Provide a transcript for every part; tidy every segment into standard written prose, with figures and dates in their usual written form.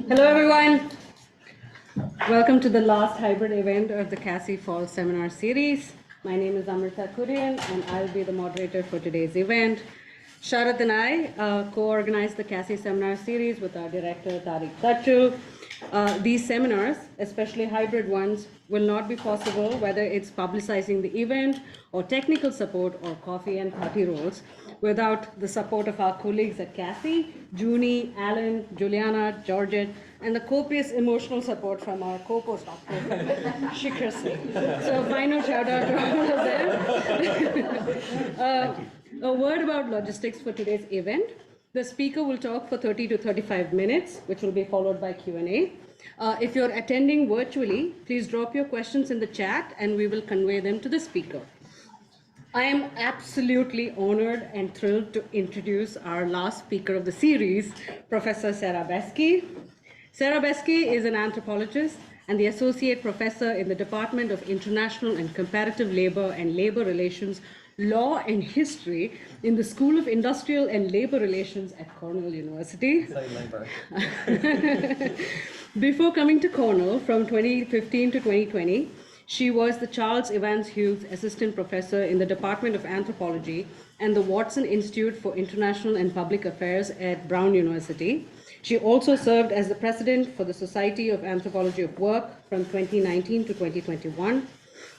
Hello, everyone. Welcome to the last hybrid event of the CASI Fall Seminar Series. My name is Amrita Kurian, and I'll be the moderator for today's event. Sharath and I co-organized the CASI Seminar Series with our director, Tariq Tattu. These seminars, especially hybrid ones, will not be possible whether it's publicizing the event or technical support or coffee and party rolls without the support of our colleagues at CASI, Junie, Alan, Juliana, Georgette, and the copious emotional support from our co-postdoctor, Shikhar Singh. So final shout out to all of them. A word about logistics for today's event. The speaker will talk for 30 to 35 minutes, which will be followed by Q&A. If you're attending virtually, please drop your questions in the chat and we will convey them to the speaker. I am absolutely honored and thrilled to introduce our last speaker of the series, Professor Sarah Beskey. Sarah Beskey is an anthropologist and the associate professor in the Department of International and Comparative Labor and Labor Relations, Law and History in the School of Industrial and Labor Relations at Cornell University. Labor. Before coming to Cornell from 2015 to 2020, she was the Charles Evans Hughes Assistant Professor in the Department of Anthropology and the Watson Institute for International and Public Affairs at Brown University. She also served as the president for the Society of Anthropology of Work from 2019 to 2021.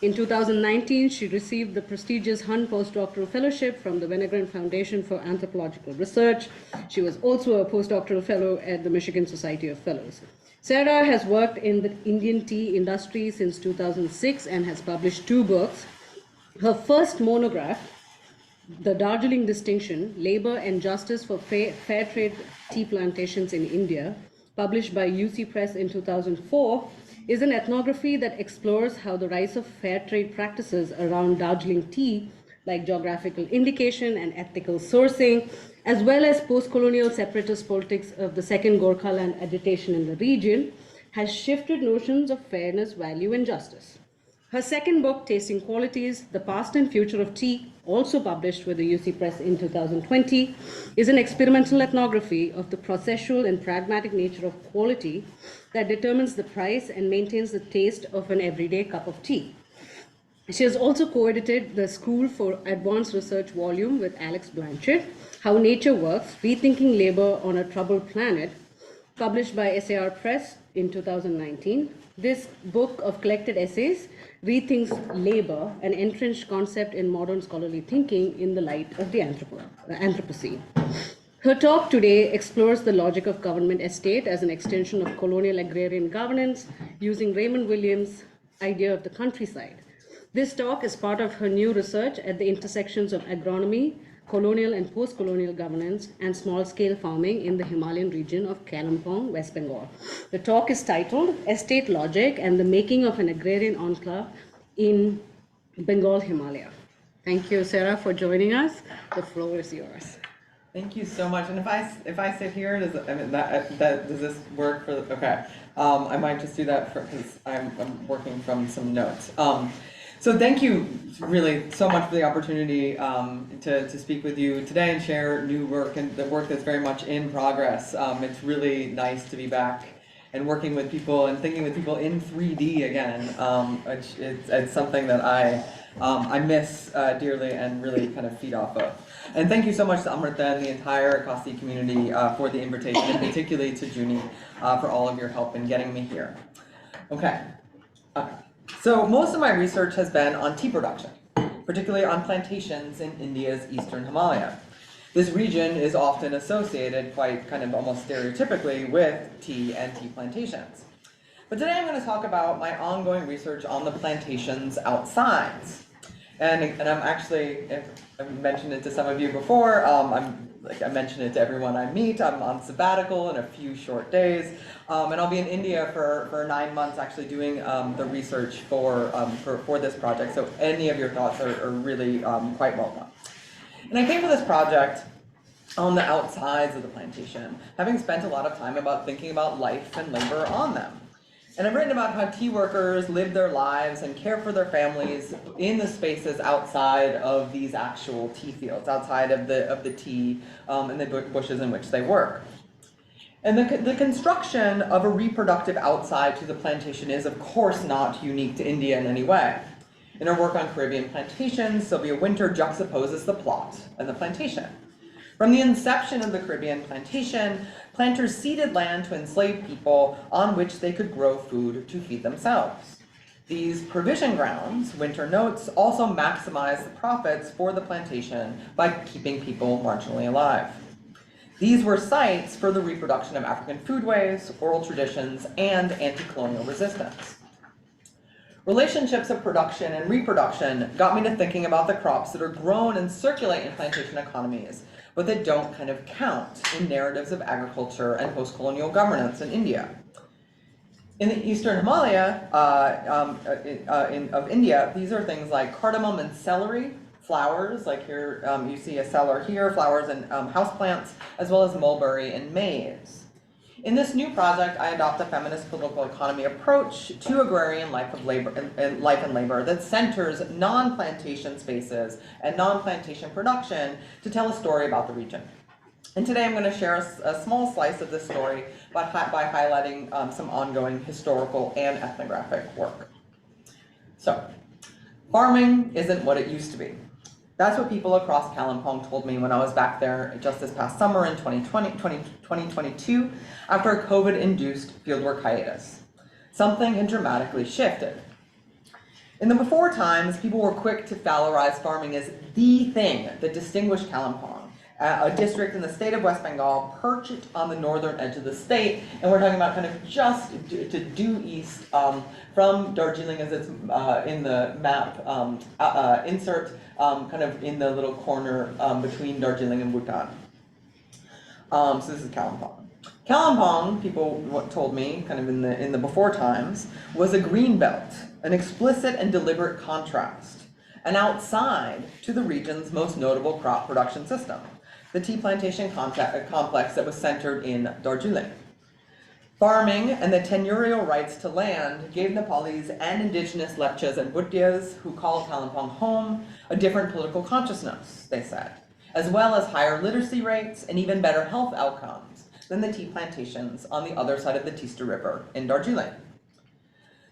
In 2019, she received the prestigious Hun Postdoctoral Fellowship from the Wenner-Gren Foundation for Anthropological Research. She was also a postdoctoral fellow at the Michigan Society of Fellows. Sarah has worked in the Indian tea industry since 2006 and has published 2 books. Her first monograph, The Darjeeling Distinction, Labor and Justice for Fair Trade Tea Plantations in India, published by UC Press in 2004, is an ethnography that explores how the rise of fair trade practices around Darjeeling tea, like geographical indication and ethical sourcing, as well as post-colonial separatist politics of the second Gorkhaland agitation in the region, has shifted notions of fairness, value, and justice. Her second book, Tasting Qualities, The Past and Future of Tea, also published with the UC Press in 2020, is an experimental ethnography of the processual and pragmatic nature of quality that determines the price and maintains the taste of an everyday cup of tea. She has also co-edited the School for Advanced Research volume with Alex Blanchard, How Nature Works, Rethinking Labor on a Troubled Planet, published by SAR Press in 2019. This book of collected essays rethinks labor, an entrenched concept in modern scholarly thinking in the light of the Anthropocene. Her talk today explores the logic of government estate as an extension of colonial agrarian governance using Raymond Williams' idea of the countryside. This talk is part of her new research at the intersections of agronomy, colonial and post-colonial governance, and small-scale farming in the Himalayan region of Kalimpong, West Bengal. The talk is titled Estate Logic and the Making of an Agrarian Enclave in Bengal, Himalaya. Thank you, Sarah, for joining us. The floor is yours. Thank you so much. And if I sit here, does this work for? Okay, I might just do that because I'm working from some notes. So thank you really so much for the opportunity to speak with you today and share new work and the work that's very much in progress. It's really nice to be back and working with people and thinking with people in 3D again. It's something that I miss dearly and really kind of feed off of. And thank you so much to Amrita and the entire CASI community for the invitation, and particularly to Junie for all of your help in getting me here. Okay. So most of my research has been on tea production, particularly on plantations in India's eastern Himalaya. This region is often associated quite kind of almost stereotypically with tea and tea plantations. But today I'm going to talk about my ongoing research on the plantations outside. And I'm actually, I've mentioned it to some of you before, I mentioned it to everyone I meet. I'm on sabbatical in a few short days, and I'll be in India for 9 months actually doing the research for this project. So any of your thoughts are really quite welcome. And I came to this project on the outsides of the plantation, having spent a lot of time thinking about life and labor on them. And I've written about how tea workers live their lives and care for their families in the spaces outside of these actual tea fields, outside of the tea and the bushes in which they work. And the construction of a reproductive outside to the plantation is, of course, not unique to India in any way. In her work on Caribbean plantations, Sylvia Wynter juxtaposes the plot and the plantation. From the inception of the Caribbean plantation, planters ceded land to enslaved people on which they could grow food to feed themselves. These provision grounds, Wynter notes, also maximize the profits for the plantation by keeping people marginally alive. These were sites for the reproduction of African foodways, oral traditions, and anti-colonial resistance. Relationships of production and reproduction got me to thinking about the crops that are grown and circulate in plantation economies, but that don't kind of count in narratives of agriculture and post-colonial governance in India. In the eastern Himalaya of India, these are things like cardamom and celery, flowers, like here you see a cellar here, flowers and houseplants, as well as mulberry and maize. In this new project, I adopt a feminist political economy approach to agrarian life and labor that centers non-plantation spaces and non-plantation production to tell a story about the region. And today I'm going to share a small slice of this story by highlighting some ongoing historical and ethnographic work. So, farming isn't what it used to be. That's what people across Kalimpong told me when I was back there just this past summer in 2022 after a COVID-induced fieldwork hiatus. Something had dramatically shifted. In the before times, people were quick to valorize farming as the thing that distinguished Kalimpong, a district in the state of West Bengal perched on the northern edge of the state, and we're talking about kind of just to due east from Darjeeling as it's in the map insert, kind of in the little corner between Darjeeling and Bhutan. So this is Kalimpong. Kalimpong, people told me, kind of in the before times, was a green belt, an explicit and deliberate contrast, an outside to the region's most notable crop production system, the tea plantation complex that was centered in Darjeeling. Farming and the tenurial rights to land gave Nepalis and indigenous Lepchas and Bhutias, who call Kalimpong home, a different political consciousness, they said, as well as higher literacy rates and even better health outcomes than the tea plantations on the other side of the Teesta River in Darjeeling.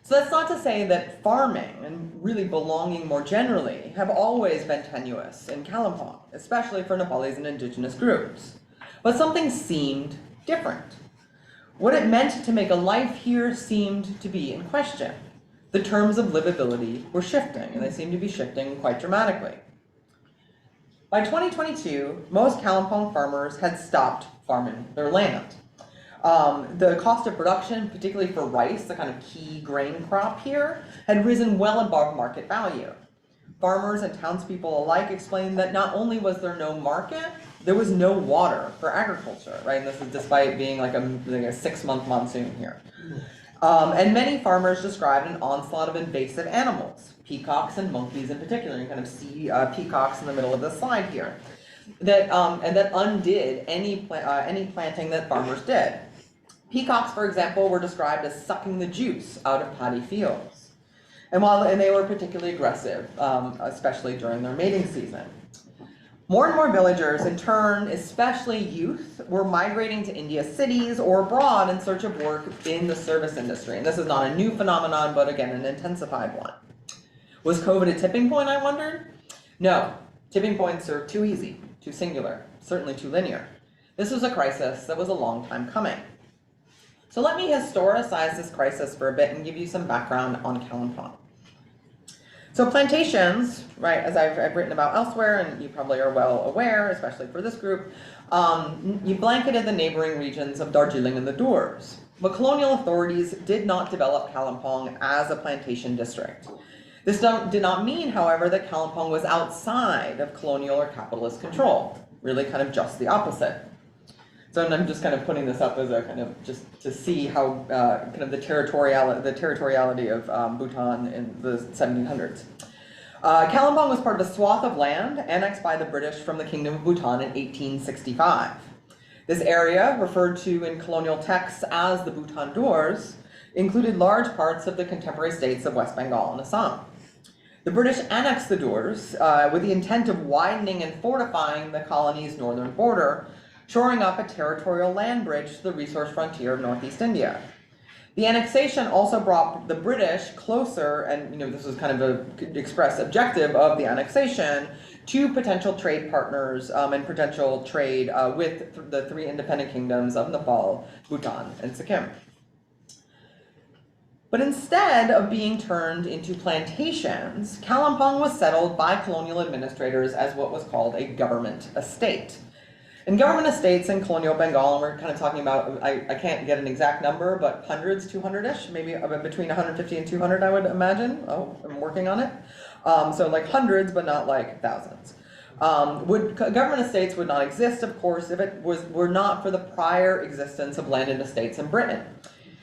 So that's not to say that farming, and really belonging more generally, have always been tenuous in Kalimpong, especially for Nepalis and indigenous groups. But something seemed different. What it meant to make a life here seemed to be in question. The terms of livability were shifting, and they seemed to be shifting quite dramatically. By 2022, most Kalimpong farmers had stopped farming their land. The cost of production, particularly for rice, the kind of key grain crop here, had risen well above market value. Farmers and townspeople alike explained that not only was there no market, there was no water for agriculture, right? And this is despite being like a 6-month monsoon here. And many farmers described an onslaught of invasive animals, peacocks and monkeys in particular. You kind of see peacocks in the middle of the slide here, that undid any planting that farmers did. Peacocks, for example, were described as sucking the juice out of paddy fields. And they were particularly aggressive, especially during their mating season. More and more villagers, in turn, especially youth, were migrating to India's cities or abroad in search of work in the service industry. And this is not a new phenomenon, but again, an intensified one. Was COVID a tipping point, I wondered? No. Tipping points are too easy, too singular, certainly too linear. This was a crisis that was a long time coming. So let me historicize this crisis for a bit and give you some background on Kalimpong. So plantations, right, as I've written about elsewhere, and you probably are well aware, especially for this group, you blanketed the neighboring regions of Darjeeling and the Doors. But colonial authorities did not develop Kalimpong as a plantation district. This did not mean, however, that Kalimpong was outside of colonial or capitalist control, really kind of just the opposite. So I'm just kind of putting this up as a kind of just to see how kind of the territoriality of Bhutan in the 1700s. Kalimpong was part of a swath of land annexed by the British from the Kingdom of Bhutan in 1865. This area, referred to in colonial texts as the Bhutan Doors, included large parts of the contemporary states of West Bengal and Assam. The British annexed the Doors with the intent of widening and fortifying the colony's northern border, shoring up a territorial land bridge to the resource frontier of Northeast India. The annexation also brought the British closer, and this was kind of an express objective of the annexation, to potential trade partners and potential trade with the three independent kingdoms of Nepal, Bhutan, and Sikkim. But instead of being turned into plantations, Kalimpong was settled by colonial administrators as what was called a government estate. And government estates in colonial Bengal, and we're kind of talking about, I can't get an exact number, but hundreds, 200-ish, maybe between 150 and 200, I would imagine. Oh, I'm working on it. So like hundreds, but not like thousands. Government estates would not exist, of course, if it were not for the prior existence of landed estates in Britain.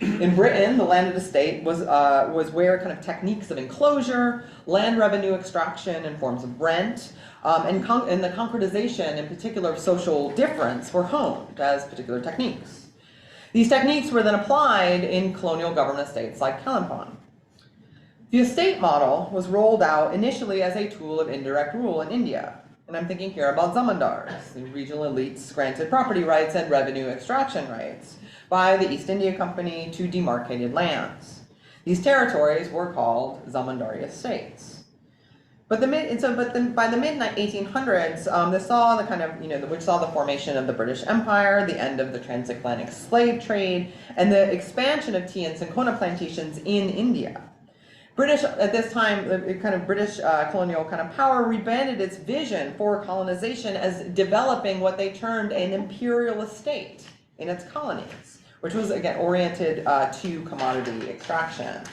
In Britain, the landed estate was where kind of techniques of enclosure, land revenue extraction in forms of rent, and the concretization, in particular of social difference, were honed as particular techniques. These techniques were then applied in colonial government estates like Kalimpong. The estate model was rolled out initially as a tool of indirect rule in India. And I'm thinking here about zamindars, the regional elites granted property rights and revenue extraction rights by the East India Company to demarcated lands. These territories were called zamindari estates. By the mid 1800s, this saw the kind of, which saw the formation of the British Empire, the end of the transatlantic slave trade, and the expansion of tea and cinchona plantations in India. British, at this time, British colonial kind of power rebranded its vision for colonization as developing what they termed an imperial estate in its colonies, which was, again, oriented to commodity extraction.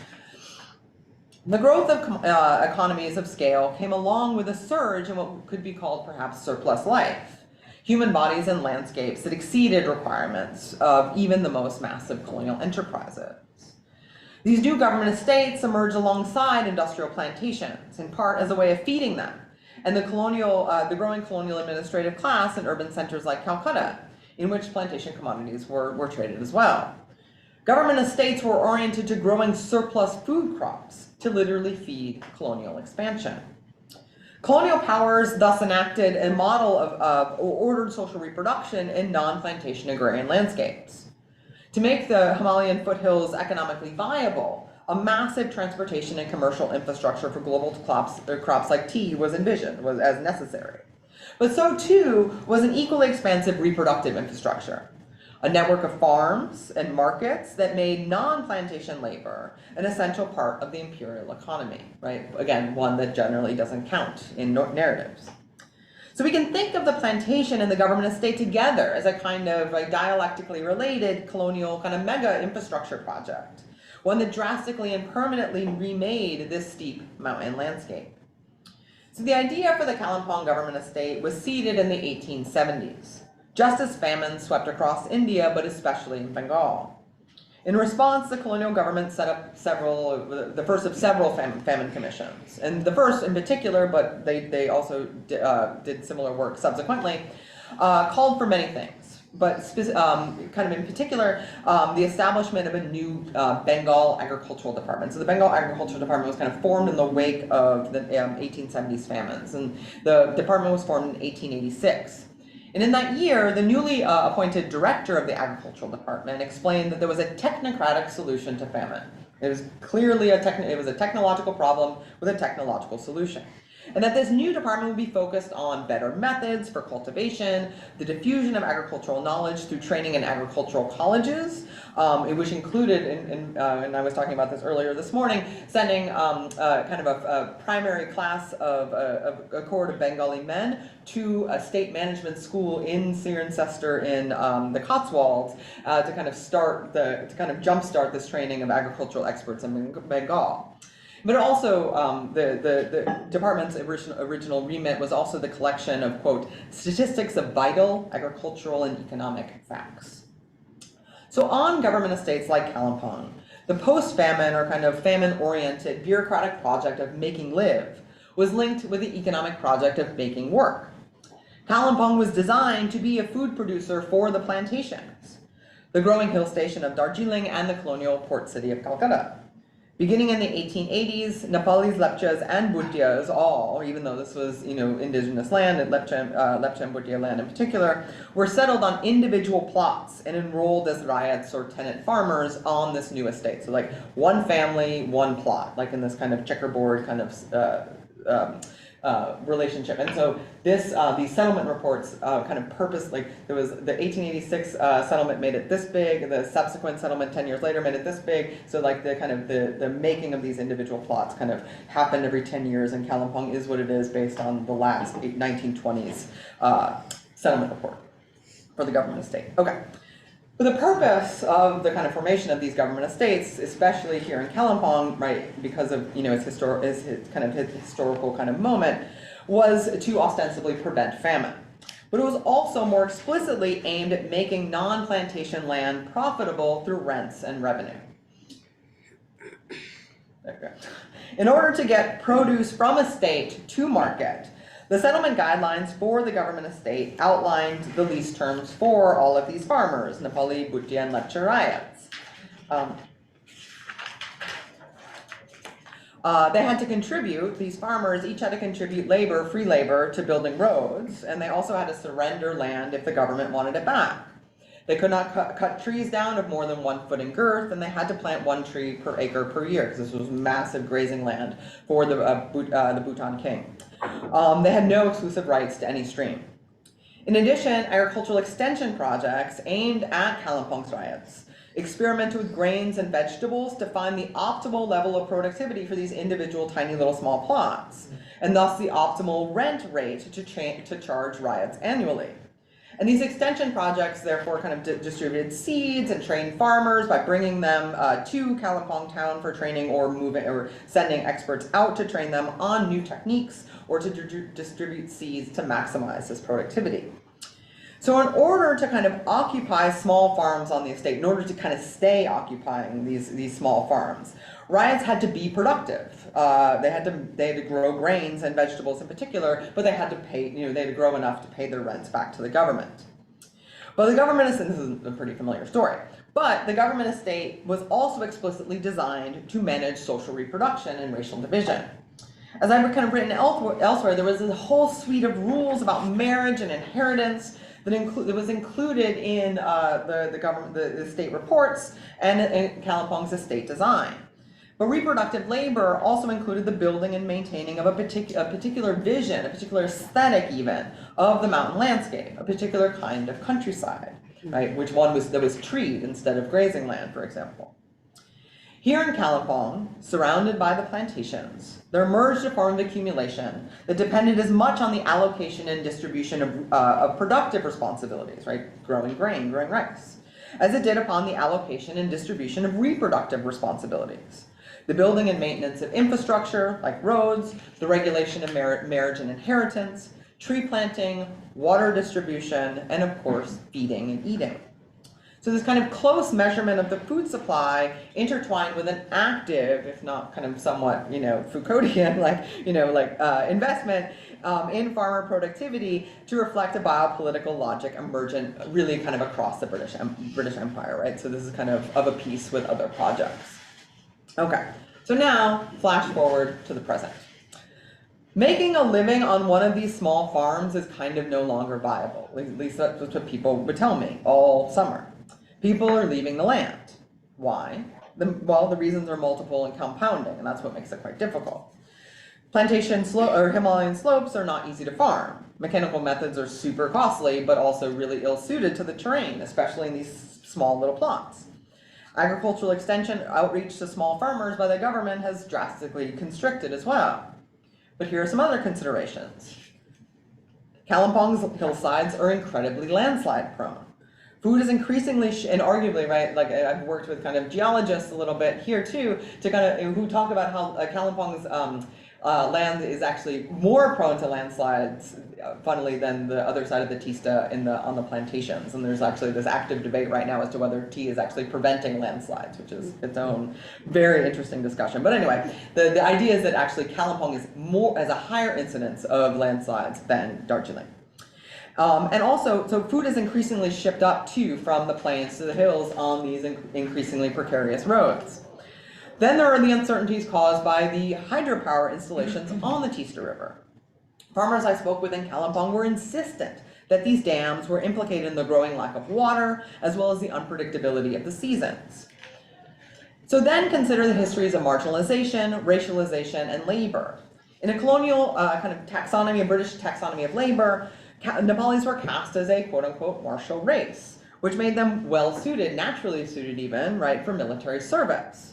The growth of economies of scale came along with a surge in what could be called perhaps surplus life, human bodies and landscapes that exceeded requirements of even the most massive colonial enterprises. These new government estates emerged alongside industrial plantations, in part as a way of feeding them, and the growing colonial administrative class in urban centers like Calcutta, in which plantation commodities were traded as well. Government estates were oriented to growing surplus food crops to literally feed colonial expansion. Colonial powers thus enacted a model of ordered social reproduction in non-plantation agrarian landscapes. To make the Himalayan foothills economically viable, a massive transportation and commercial infrastructure for global crops like tea was envisioned as necessary. But so too was an equally expansive reproductive infrastructure, a network of farms and markets that made non-plantation labor an essential part of the imperial economy, right? Again, one that generally doesn't count in narratives. So we can think of the plantation and the government estate together as a kind of a dialectically related colonial kind of mega infrastructure project, one that drastically and permanently remade this steep mountain landscape. So the idea for the Kalimpong government estate was seeded in the 1870s, just as famine swept across India, but especially in Bengal. In response, the colonial government set up the first of several famine commissions. And the first in particular, but they also did similar work subsequently, called for many things. But kind of in particular, the establishment of a new Bengal agricultural department. So the Bengal agricultural department was kind of formed in the wake of the 1870s famines. And the department was formed in 1886. And in that year, the newly appointed director of the agricultural department explained that there was a technocratic solution to famine. It was clearly a technological problem with a technological solution. And that this new department would be focused on better methods for cultivation, the diffusion of agricultural knowledge through training in agricultural colleges, which included, and I was talking about this earlier this morning, sending kind of a primary class of a cohort of Bengali men to a state management school in Cirencester in the Cotswolds to kind of jumpstart this training of agricultural experts in Bengal. But also, the department's original remit was also the collection of, quote, statistics of vital agricultural and economic facts. So on government estates like Kalimpong, the post-famine or kind of famine-oriented bureaucratic project of making live was linked with the economic project of making work. Kalimpong was designed to be a food producer for the plantations, the growing hill station of Darjeeling, and the colonial port city of Calcutta. Beginning in the 1880s, Nepalis, Lepchas, and Bhutias all, even though this was, indigenous land, and Lepcha and Bhutia land in particular, were settled on individual plots and enrolled as ryots or tenant farmers on this new estate. So like one family, one plot, like in this kind of checkerboard kind of relationship. And so these settlement reports kind of there was the 1886 settlement made it this big, the subsequent settlement 10 years later made it this big. So like the making of these individual plots kind of happened every 10 years, and Kalimpong is what it is based on the last 1920s settlement report for the government estate. Okay. For the purpose of the kind of formation of these government estates, especially here in Kalimpong, right, because of its historical kind of moment, was to ostensibly prevent famine. But it was also more explicitly aimed at making non-plantation land profitable through rents and revenue. Okay. In order to get produce from estate to market, the settlement guidelines for the government estate outlined the lease terms for all of these farmers, Nepali, Bhutia, and Lepcha ryots. They had to contribute, these farmers each had to contribute labor, free labor, to building roads, and they also had to surrender land if the government wanted it back. They could not cut trees down of more than 1 foot in girth, and they had to plant 1 tree per acre per year, because this was massive grazing land for the Bhutan king. They had no exclusive rights to any stream. In addition, agricultural extension projects aimed at Kalimpong's ryots experimented with grains and vegetables to find the optimal level of productivity for these individual tiny little small plots, and thus the optimal rent rate to charge ryots annually. And these extension projects therefore kind of distributed seeds and trained farmers by bringing them to Kalimpong town for training, or sending experts out to train them on new techniques, or to distribute seeds to maximize this productivity. So in order to kind of occupy small farms on the estate, in order to kind of stay occupying these small farms, ryots had to be productive. They had to grow grains and vegetables in particular, but they had to pay, they had to grow enough to pay their rents back to the government. But the government estate, this is a pretty familiar story, but the government estate was also explicitly designed to manage social reproduction and racial division. As I've kind of written elsewhere, there was a whole suite of rules about marriage and inheritance that was included in the state reports and in Kalimpong's estate design. But reproductive labor also included the building and maintaining of a particular vision, a particular aesthetic even, of the mountain landscape, a particular kind of countryside, right? That was treed instead of grazing land, for example. Here in Kalimpong, surrounded by the plantations, there emerged a form of accumulation that depended as much on the allocation and distribution of productive responsibilities, right? Growing grain, growing rice, as it did upon the allocation and distribution of reproductive responsibilities. The building and maintenance of infrastructure, like roads, the regulation of marriage and inheritance, tree planting, water distribution, and of course, feeding and eating. So this kind of close measurement of the food supply intertwined with an active, if not kind of somewhat, Foucauldian, investment in farmer productivity to reflect a biopolitical logic emergent really kind of across the British Empire, right? So this is kind of a piece with other projects. Okay, so now flash forward to the present. Making a living on one of these small farms is kind of no longer viable. At least that's what people would tell me all summer. People are leaving the land. Why? Well, the reasons are multiple and compounding, and that's what makes it quite difficult. Himalayan slopes are not easy to farm. Mechanical methods are super costly, but also really ill-suited to the terrain, especially in these small little plots. Agricultural extension outreach to small farmers by the government has drastically constricted as well. But here are some other considerations. Kalimpong's hillsides are incredibly landslide prone. Food is increasingly, and arguably, right, like I've worked with kind of geologists a little bit here too, to kind of, who talk about how Kalimpong's land is actually more prone to landslides, funnily, than the other side of the Tista on the plantations. And there's actually this active debate right now as to whether tea is actually preventing landslides, which is its own very interesting discussion. But anyway, the idea is that actually Kalimpong has a higher incidence of landslides than Darjeeling. And also, so food is increasingly shipped up too from the plains to the hills on these increasingly precarious roads. Then there are the uncertainties caused by the hydropower installations on the Teesta River. Farmers I spoke with in Kalimpong were insistent that these dams were implicated in the growing lack of water, as well as the unpredictability of the seasons. So then consider the histories of marginalization, racialization, and labor. In a colonial kind of taxonomy, a British taxonomy of labor, Nepalis were cast as a quote-unquote martial race, which made them well-suited, naturally suited even, right, for military service.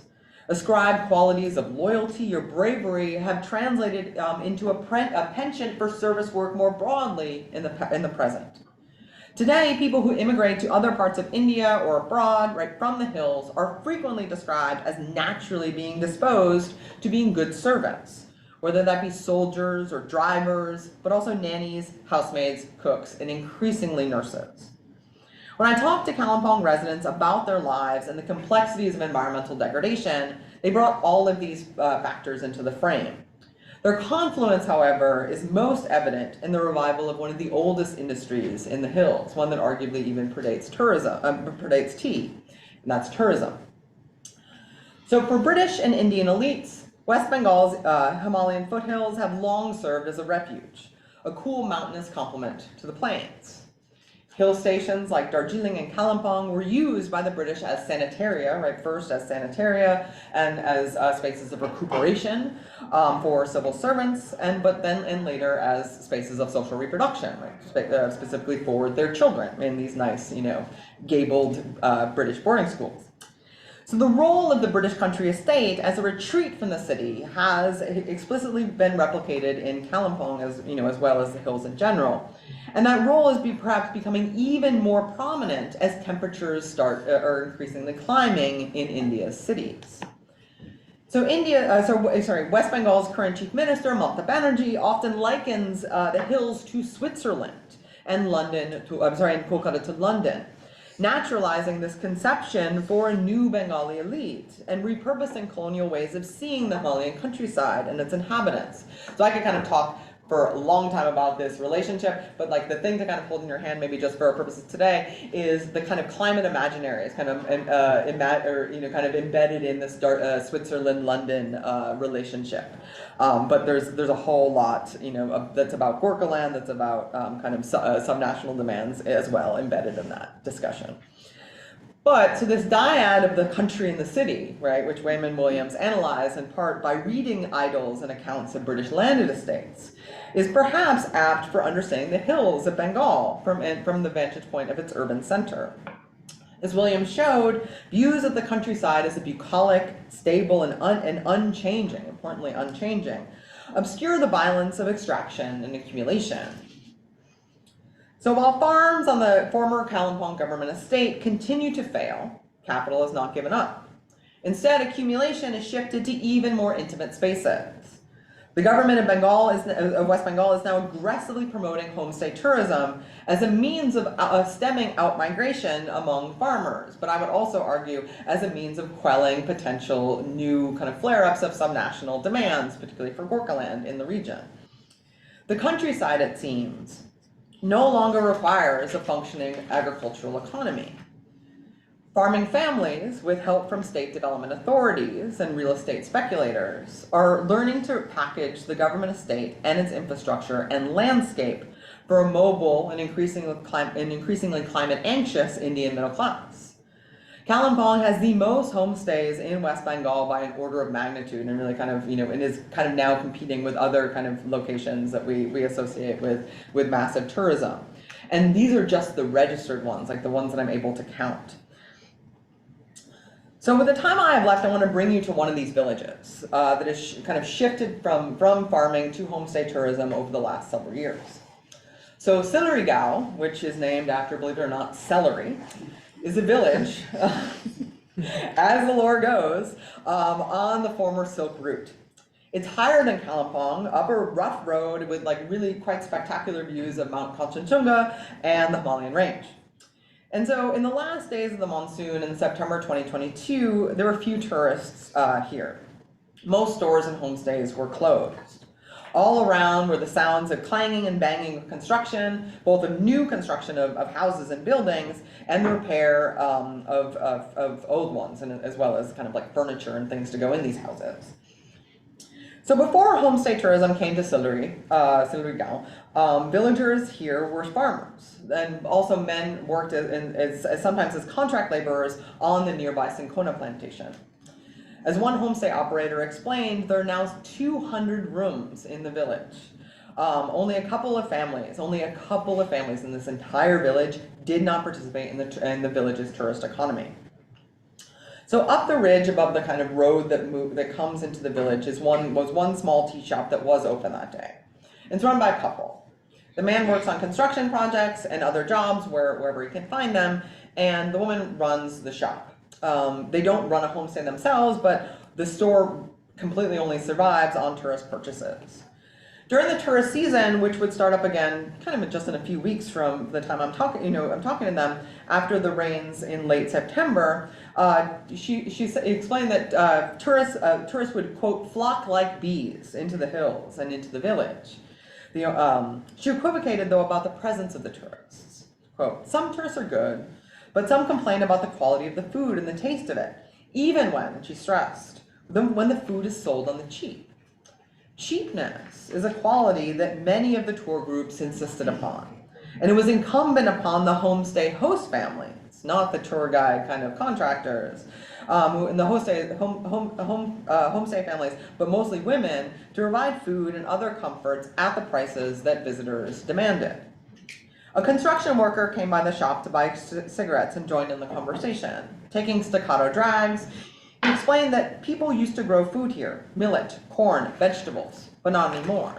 Ascribed qualities of loyalty or bravery have translated into a penchant for service work more broadly in the present. Today, people who immigrate to other parts of India or abroad, right from the hills, are frequently described as naturally being disposed to being good servants, whether that be soldiers or drivers, but also nannies, housemaids, cooks, and increasingly nurses. When I talked to Kalimpong residents about their lives and the complexities of environmental degradation, they brought all of these factors into the frame. Their confluence, however, is most evident in the revival of one of the oldest industries in the hills, one that arguably even predates tea, and that's tourism. So for British and Indian elites, West Bengal's Himalayan foothills have long served as a refuge, a cool mountainous complement to the plains. Hill stations like Darjeeling and Kalimpong were used by the British as sanitaria, right? First as sanitaria and as spaces of recuperation for civil servants, but then later as spaces of social reproduction, right? Specifically for their children in these nice, gabled British boarding schools. So the role of the British country estate as a retreat from the city has explicitly been replicated in Kalimpong as well as the hills in general. And that role is perhaps becoming even more prominent as temperatures are increasingly climbing in India's cities. So West Bengal's current chief minister, Mamata Banerjee, often likens the hills to Switzerland and Kolkata to London, naturalizing this conception for a new Bengali elite and repurposing colonial ways of seeing the Himalayan countryside and its inhabitants. So I could kind of talk for a long time about this relationship, but like the thing to kind of hold in your hand, maybe just for our purposes today, is the kind of climate imaginary. It's kind of kind of embedded in this Switzerland-London relationship. But there's a whole lot that's about Gorkhaland, that's about kind of subnational demands as well embedded in that discussion. But so this dyad of the country and the city, right, which Wayman Williams analyzed in part by reading idylls and accounts of British landed estates, is perhaps apt for understanding the hills of Bengal from the vantage point of its urban center. As Williams showed, views of the countryside as a bucolic, stable, and unchanging, importantly unchanging, obscure the violence of extraction and accumulation. So while farms on the former Kalimpong government estate continue to fail, capital is not given up. Instead, accumulation is shifted to even more intimate spaces. The government of West Bengal is now aggressively promoting homestay tourism as a means of stemming out migration among farmers, but I would also argue as a means of quelling potential new kind of flare-ups of subnational demands, particularly for Gorkhaland in the region. The countryside, it seems, no longer requires a functioning agricultural economy. Farming families, with help from state development authorities and real estate speculators, are learning to package the government estate and its infrastructure and landscape for a mobile and increasingly climate-anxious Indian middle class. Kalimpong has the most homestays in West Bengal by an order of magnitude, and really kind of, and is kind of now competing with other kind of locations that we associate with massive tourism. And these are just the registered ones, like the ones that I'm able to count. So with the time I have left, I want to bring you to one of these villages that has kind of shifted from farming to homestay tourism over the last several years. So Silarigao, which is named after, believe it or not, celery, is a village, as the lore goes, on the former Silk Route. It's higher than Kalimpong, up a rough road with like really quite spectacular views of Mount Kanchenjunga and the Himalayan range. And so in the last days of the monsoon in September 2022, there were few tourists here. Most stores and homestays were closed. All around were the sounds of clanging and banging of construction, both of new construction of houses and buildings, and the repair of old ones, and as well as kind of like furniture and things to go in these houses. So before homestay tourism came to Silurigaon, villagers here were farmers, and also men worked sometimes as contract laborers on the nearby Cinchona plantation. As one homestay operator explained, there are now 200 rooms in the village. Only a couple of families in this entire village did not participate in the village's tourist economy. So up the ridge above the kind of road that comes into the village was one small tea shop that was open that day. It's run by a couple. The man works on construction projects and other jobs wherever he can find them, and the woman runs the shop. They don't run a homestay themselves, but the store completely only survives on tourist purchases. During the tourist season, which would start up again kind of just in a few weeks from the time I'm talking to them, after the rains in late September, she explained that tourists would, quote, flock like bees into the hills and into the village. She equivocated, though, about the presence of the tourists. Quote, some tourists are good, but some complain about the quality of the food and the taste of it, even when, she stressed, when the food is sold on the cheap. Cheapness is a quality that many of the tour groups insisted upon, and it was incumbent upon the homestay host families, not the tour guide kind of contractors, in the homestay families, but mostly women, to provide food and other comforts at the prices that visitors demanded. A construction worker came by the shop to buy cigarettes and joined in the conversation. Taking staccato drags, he explained that people used to grow food here, millet, corn, vegetables, but not anymore.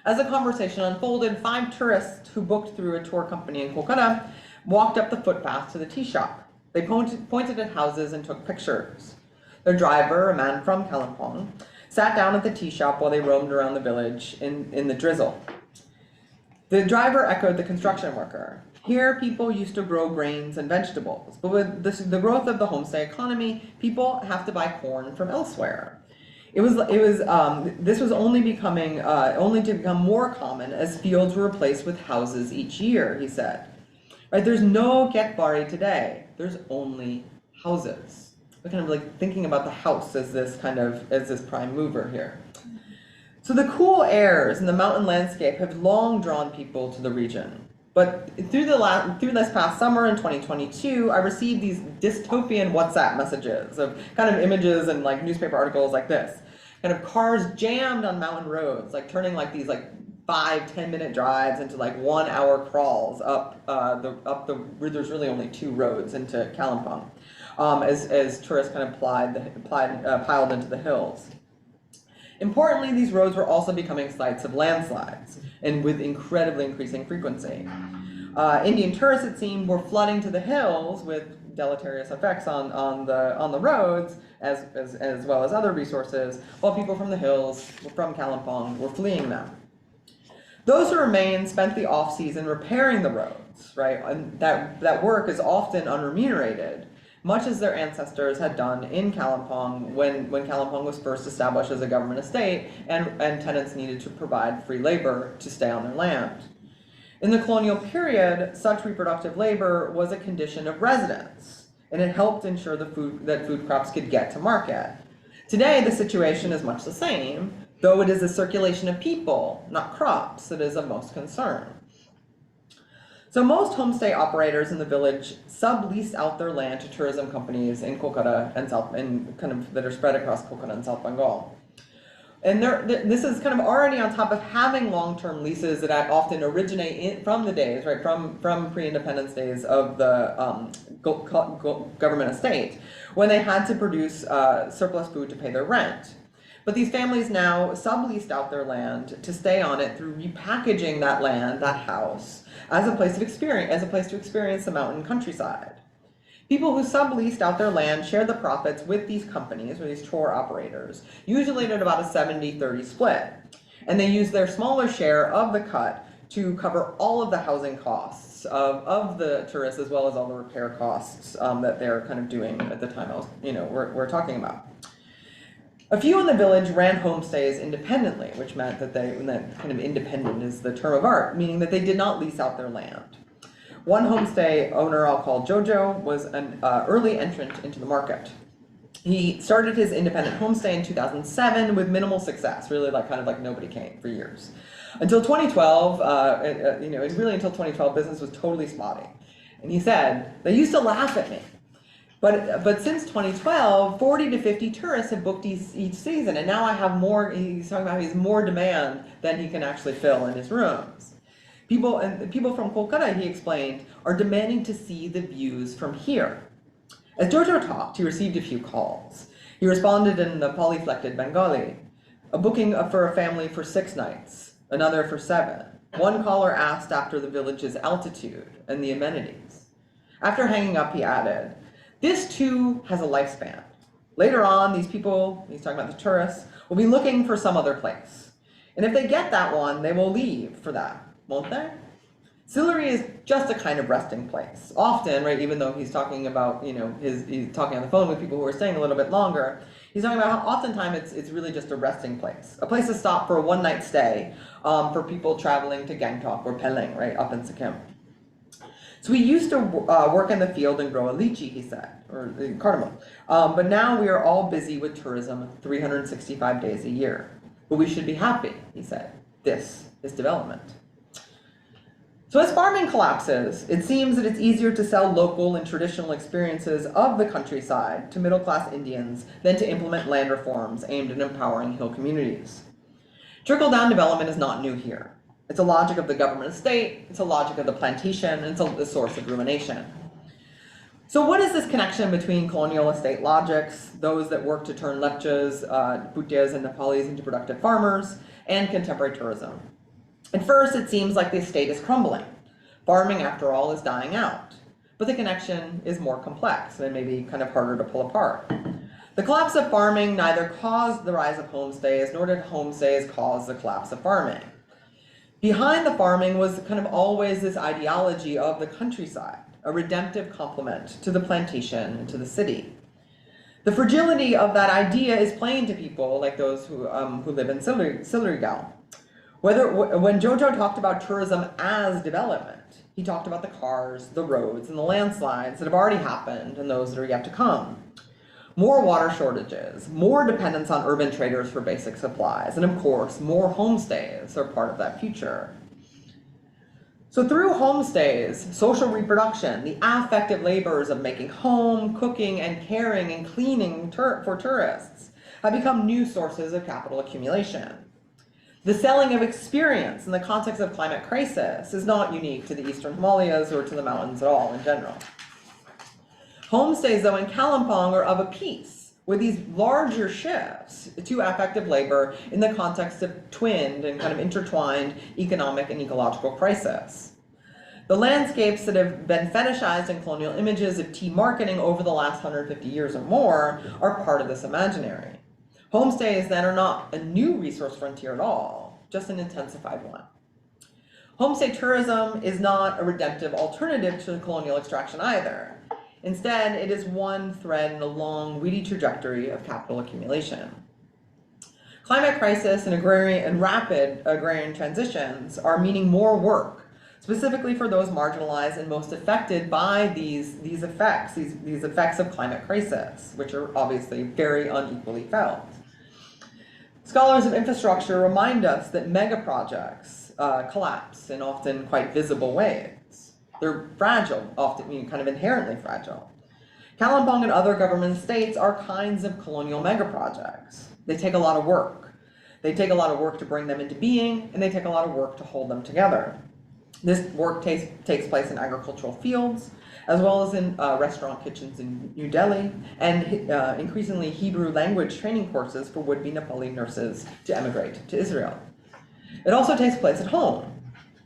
As the conversation unfolded, 5 tourists who booked through a tour company in Kolkata walked up the footpath to the tea shop. They pointed at houses and took pictures. Their driver, a man from Kalimpong, sat down at the tea shop while they roamed around the village in the drizzle. The driver echoed the construction worker. Here, people used to grow grains and vegetables, but with the growth of the homestay economy, people have to buy corn from elsewhere. This was only to become more common as fields were replaced with houses each year, he said. Right? There's no Getbari today. There's only houses. We're kind of like thinking about the house as this prime mover here. So the cool airs and the mountain landscape have long drawn people to the region. But through this past summer in 2022, I received these dystopian WhatsApp messages of kind of images and like newspaper articles like this. Kind of cars jammed on mountain roads, like turning like these like 5-10 minute drives into like 1 hour crawls up there's really only 2 roads into Kalimpong, as tourists kind of piled into the hills. Importantly, these roads were also becoming sites of landslides, and with incredibly increasing frequency. Indian tourists, it seemed, were flooding to the hills with deleterious effects on the roads, as well as other resources, while people from the hills, from Kalimpong, were fleeing them. Those who remained spent the off-season repairing the roads, right? And that work is often unremunerated, much as their ancestors had done in Kalimpong when Kalimpong was first established as a government estate and tenants needed to provide free labor to stay on their land. In the colonial period, such reproductive labor was a condition of residence, and it helped ensure that food crops could get to market. Today, the situation is much the same, though it is the circulation of people, not crops, that is of most concern. So most homestay operators in the village sublease out their land to tourism companies in Kolkata that are spread across Kolkata and South Bengal. And this is kind of already on top of having long-term leases that often originate from the days, right, from pre-independence days of the government estate, when they had to produce surplus food to pay their rent. But these families now subleased out their land to stay on it through repackaging that land, that house, as a place to experience the mountain countryside. People who subleased out their land shared the profits with these companies, or these tour operators, usually at about a 70-30 split. And they used their smaller share of the cut to cover all of the housing costs of the tourists, as well as all the repair costs that they're kind of doing at the time we're talking about. A few in the village ran homestays independently, which meant that that kind of independent is the term of art, meaning that they did not lease out their land. One homestay owner I'll call Jojo was an early entrant into the market. He started his independent homestay in 2007 with minimal success, really kind of like nobody came for years. Until 2012, and really until 2012, business was totally spotty. And he said, they used to laugh at me. But since 2012, 40 to 50 tourists have booked each season, and now I have more, he's talking about he has more demand than he can actually fill in his rooms. People from Kolkata, he explained, are demanding to see the views from here. As Jojo talked, he received a few calls. He responded in the polyflected Bengali, a booking for a family for 6 nights, another for 7. One caller asked after the village's altitude and the amenities. After hanging up, he added, this too has a lifespan. Later on, these people, he's talking about the tourists, will be looking for some other place. And if they get that one, they will leave for that, won't they? Sillery is just a kind of resting place. Often, right, even though he's talking about, he's talking on the phone with people who are staying a little bit longer, he's talking about how oftentimes it's really just a resting place. A place to stop for a one-night stay for people traveling to Gangtok or Peleng, right, up in Sikkim. So we used to work in the field and grow a lychee, he said, or cardamom. But now we are all busy with tourism 365 days a year. But we should be happy, he said. This is development. So as farming collapses, it seems that it's easier to sell local and traditional experiences of the countryside to middle-class Indians than to implement land reforms aimed at empowering hill communities. Trickle-down development is not new here. It's a logic of the government estate, it's a logic of the plantation, and it's a source of ruination. So what is this connection between colonial estate logics, those that work to turn Lepchas, Bhutias, and Nepalis into productive farmers, and contemporary tourism? At first, it seems like the estate is crumbling. Farming, after all, is dying out. But the connection is more complex and maybe kind of harder to pull apart. The collapse of farming neither caused the rise of homestays, nor did homestays cause the collapse of farming. Behind the farming was kind of always this ideology of the countryside, a redemptive complement to the plantation and to the city. The fragility of that idea is plain to people like those who live in Silurigal. When Jojo talked about tourism as development, he talked about the cars, the roads, and the landslides that have already happened and those that are yet to come. More water shortages, more dependence on urban traders for basic supplies, and of course, more homestays are part of that future. So through homestays, social reproduction, the affective labors of making home, cooking, and caring and cleaning for tourists have become new sources of capital accumulation. The selling of experience in the context of climate crisis is not unique to the Eastern Himalayas or to the mountains at all in general. Homestays, though, in Kalimpong are of a piece with these larger shifts to affective labor in the context of twinned and kind of intertwined economic and ecological crisis. The landscapes that have been fetishized in colonial images of tea marketing over the last 150 years or more are part of this imaginary. Homestays then are not a new resource frontier at all, just an intensified one. Homestay tourism is not a redemptive alternative to colonial extraction either. Instead, it is one thread in a long, weedy trajectory of capital accumulation. Climate crisis and rapid agrarian transitions are meaning more work, specifically for those marginalized and most affected by these effects of climate crisis, which are obviously very unequally felt. Scholars of infrastructure remind us that mega projects collapse in often quite visible ways. They're fragile, often kind of inherently fragile. Kalimpong and other government estates are kinds of colonial mega projects. They take a lot of work. They take a lot of work to bring them into being, and they take a lot of work to hold them together. This work takes place in agricultural fields, as well as in restaurant kitchens in New Delhi, and increasingly Hebrew language training courses for would-be Nepali nurses to emigrate to Israel. It also takes place at home,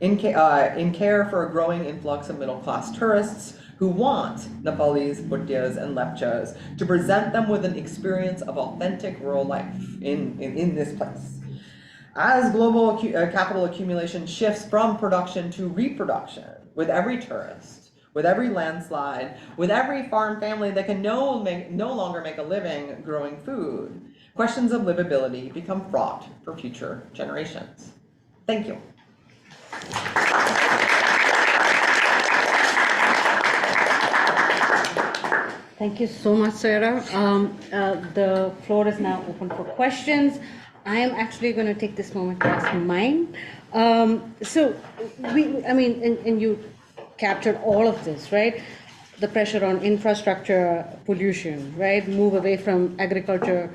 in care for a growing influx of middle-class tourists who want Nepalis, Bhutias, and Lepchas to present them with an experience of authentic rural life in this place. As global capital accumulation shifts from production to reproduction with every tourist, with every landslide, with every farm family that can no longer make a living growing food, questions of livability become fraught for future generations. Thank you. Thank you so much, Sarah. The floor is now open for questions. I am actually going to take this moment to ask mine. And you captured all of this, right? The pressure on infrastructure, pollution, right? Move away from agriculture,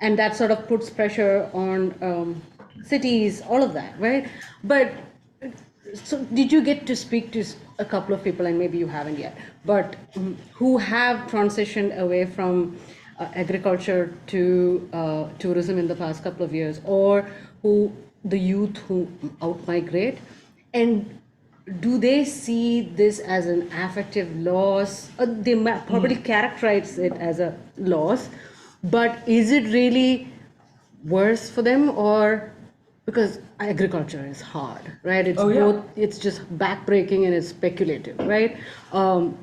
and that sort of puts pressure on cities, all of that, right? But so did you get to speak to a couple of people, and maybe you haven't yet, but who have transitioned away from agriculture to tourism in the past couple of years, or the youth who out-migrate, and do they see this as an affective loss? They might probably characterize it as a loss, but is it really worse for them, or because agriculture is hard, right? It's both, it's just backbreaking and it's speculative, right? So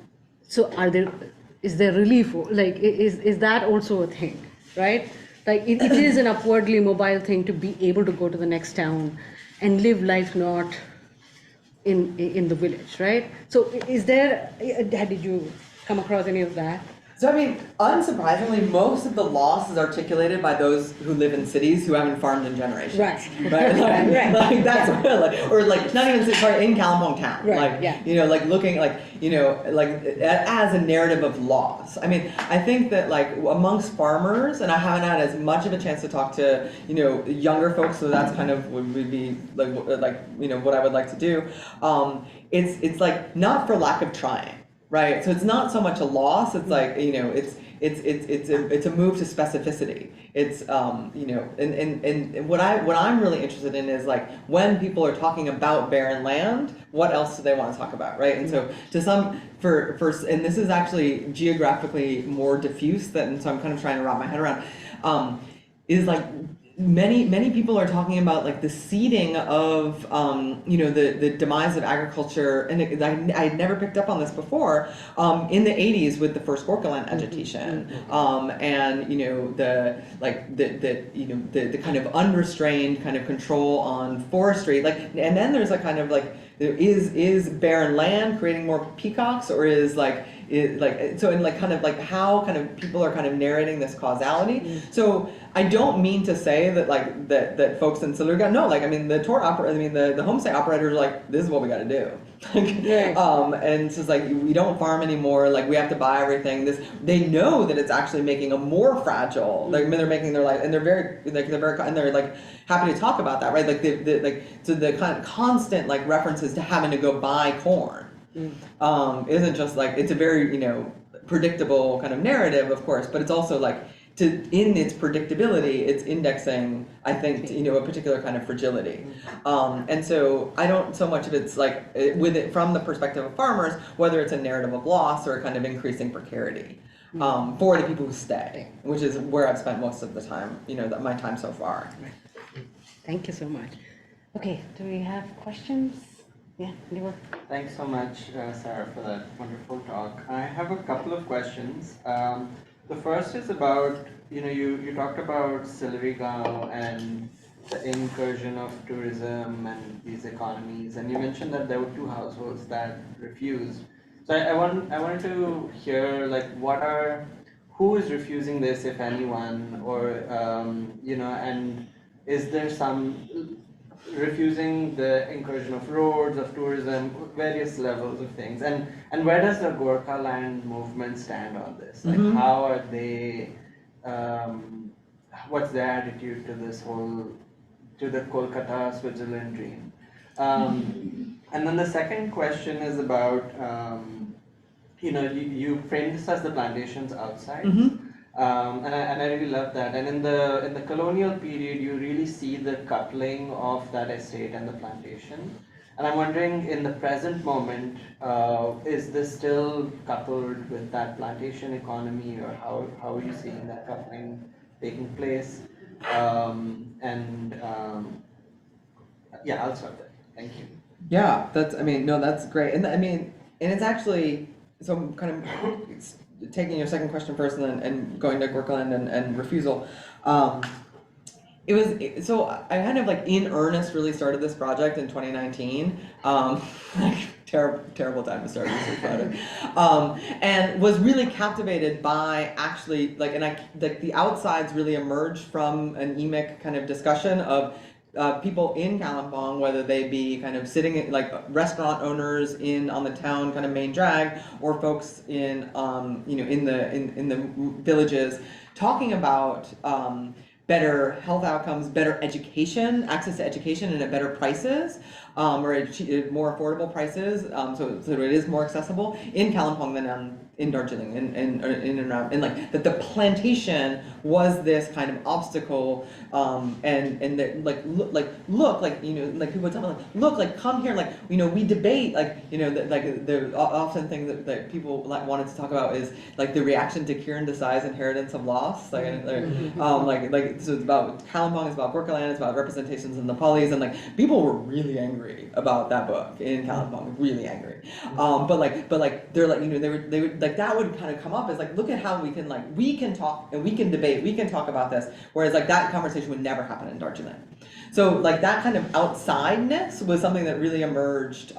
is there relief? Like, is that also a thing, right? Like, it is an upwardly mobile thing to be able to go to the next town and live life not in the village, right? So did you come across any of that? So I mean, unsurprisingly, most of the loss is articulated by those who live in cities who haven't farmed in generations. Right. Right. Like that's or like not even in Kalimpong town. Right. Like Yeah. like looking as a narrative of loss. I mean, I think that like amongst farmers, and I haven't had as much of a chance to talk to younger folks, so that's kind of would be like what I would like to do. It's like not for lack of trying. Right, so it's not so much a loss. It's like it's a move to specificity. It's and what I'm really interested in is like when people are talking about barren land, what else do they want to talk about, right? And so to some and this is actually geographically more diffuse than, so I'm kind of trying to wrap my head around. Is like many people are talking about like the seeding of the demise of agriculture, and I had never picked up on this before in the 80s with the first Gorkhaland agitation, and the kind of unrestrained kind of control on forestry, like, and then there's a kind of like, is barren land creating more peacocks, or is like how kind of people are kind of narrating this causality. So I don't mean to say that like that folks in Siluria, no, like I mean the the homestay operators are like, this is what we got to do. And it's just like, we don't farm anymore, like we have to buy everything. They know that it's actually making them more fragile. Like, I mean, they're making their life, and they're like happy to talk about that, right? Like so the kind of constant like references to having to go buy corn isn't just like, it's a very predictable kind of narrative, of course, but it's also like in its predictability, it's indexing, I think, a particular kind of fragility. And so I don't so much of it's like with it from the perspective of farmers, whether it's a narrative of loss or a kind of increasing precarity for the people who stay, which is where I've spent most of the time, my time so far. Thank you so much. Okay, do we have questions? Yeah, Lior. Thanks so much, Sarah, for that wonderful talk. I have a couple of questions. The first is about, you talked about Silverigao and the incursion of tourism and these economies, and you mentioned that there were 2 households that refused. So I wanted to hear, like, who is refusing this, if anyone, or, and is there some refusing the incursion of roads, of tourism, various levels of things, and where does the Gorkhaland movement stand on this? Like, how are they? What's their attitude to this to the Kolkata Switzerland dream? And then the second question is about, you framed this as the plantations outside. And I really love that. And in the colonial period, you really see the coupling of that estate and the plantation. And I'm wondering, in the present moment, is this still coupled with that plantation economy, or how are you seeing that coupling taking place? Yeah, I'll start there. Thank you. Yeah, that's great. And I mean, it's actually, so I'm kind of taking your second question first and going to Gorkaland and refusal. So I kind of like in earnest really started this project in 2019. Like terrible time to start a research project. And was really captivated by actually like, the outsides really emerged from an EMIC kind of discussion of people in Kalimpong, whether they be kind of sitting like restaurant owners on the town kind of main drag, or folks in in the villages, talking about better health outcomes, better education, access to education, and at better prices, or at more affordable prices, so it is more accessible in Kalimpong than in Darjeeling, and like that the plantation was this kind of obstacle, and that look people would tell me like, look, like come here, like we debate, like the often thing that people like wanted to talk about is like the reaction to Kiran Desai's Inheritance of Loss, so it's about Kalimpong, it's about Gorkhaland, it's about representations in the Nepalis, and like people were really angry about that book in Kalimpong, really angry, but they're like they would like that would kind of come up as like, look at how we can talk and we can debate, we can talk about this, whereas like that conversation would never happen in Darjeeling. So like that kind of outsideness was something that really emerged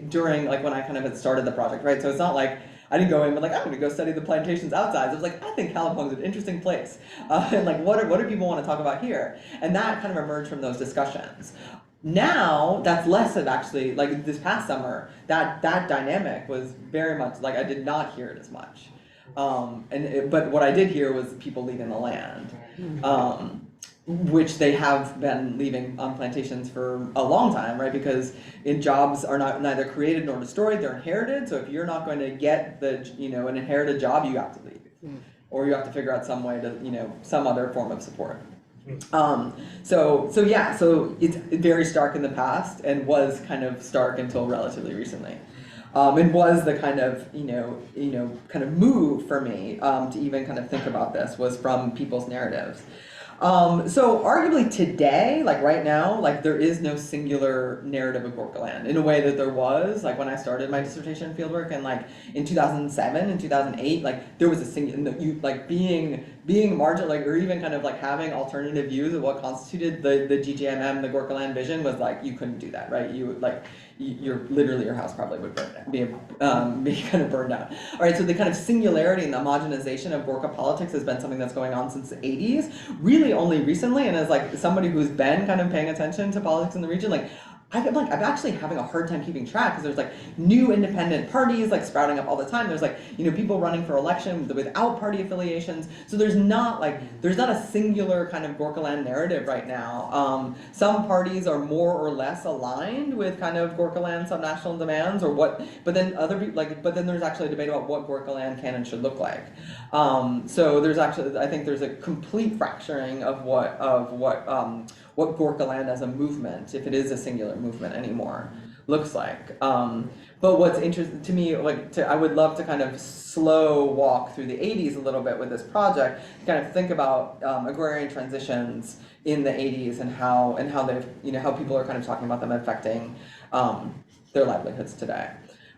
during like when I kind of had started the project, right? So it's not like I didn't go in and like, I'm going to go study the plantations outside. I was like, I think Kalimpong is an interesting place. And like, what do people want to talk about here? And that kind of emerged from those discussions. Now, that's less of actually, like this past summer, that dynamic was very much, like I did not hear it as much. But what I did hear was people leaving the land. Which they have been leaving on plantations for a long time, right? Because jobs are neither created nor destroyed; they're inherited. So if you're not going to get an inherited job, you have to leave, or you have to figure out some way to some other form of support. So it's very stark in the past and was kind of stark until relatively recently. And was the kind of kind of move for me to even kind of think about this was from people's narratives. So arguably today, like right now, like there is no singular narrative of Gorkhaland in a way that there was like when I started my dissertation fieldwork, and like in 2007 and 2008, like there was a single, like being marginal, like, or even kind of like having alternative views of what constituted the GJMM, the Gorkhaland vision was like, you couldn't do that, right? Your house probably would burn down, be kind of burned out. All right, so the kind of singularity and the homogenization of Gorkha politics has been something that's going on since the 80s, really only recently, and as like somebody who's been kind of paying attention to politics in the region, like I'm actually having a hard time keeping track because there's like new independent parties like sprouting up all the time. There's like people running for election without party affiliations. So there's not a singular kind of Gorkhaland narrative right now. Some parties are more or less aligned with kind of Gorkhaland subnational demands or what, but then there's actually a debate about what Gorkhaland can and should look like. So there's actually, I think there's a complete fracturing of what Gorkhaland as a movement, if it is a singular movement anymore, looks like. But what's interesting to me, I would love to kind of slow walk through the 80s a little bit with this project, to kind of think about agrarian transitions in the 80s and how they've, how people are kind of talking about them affecting their livelihoods today.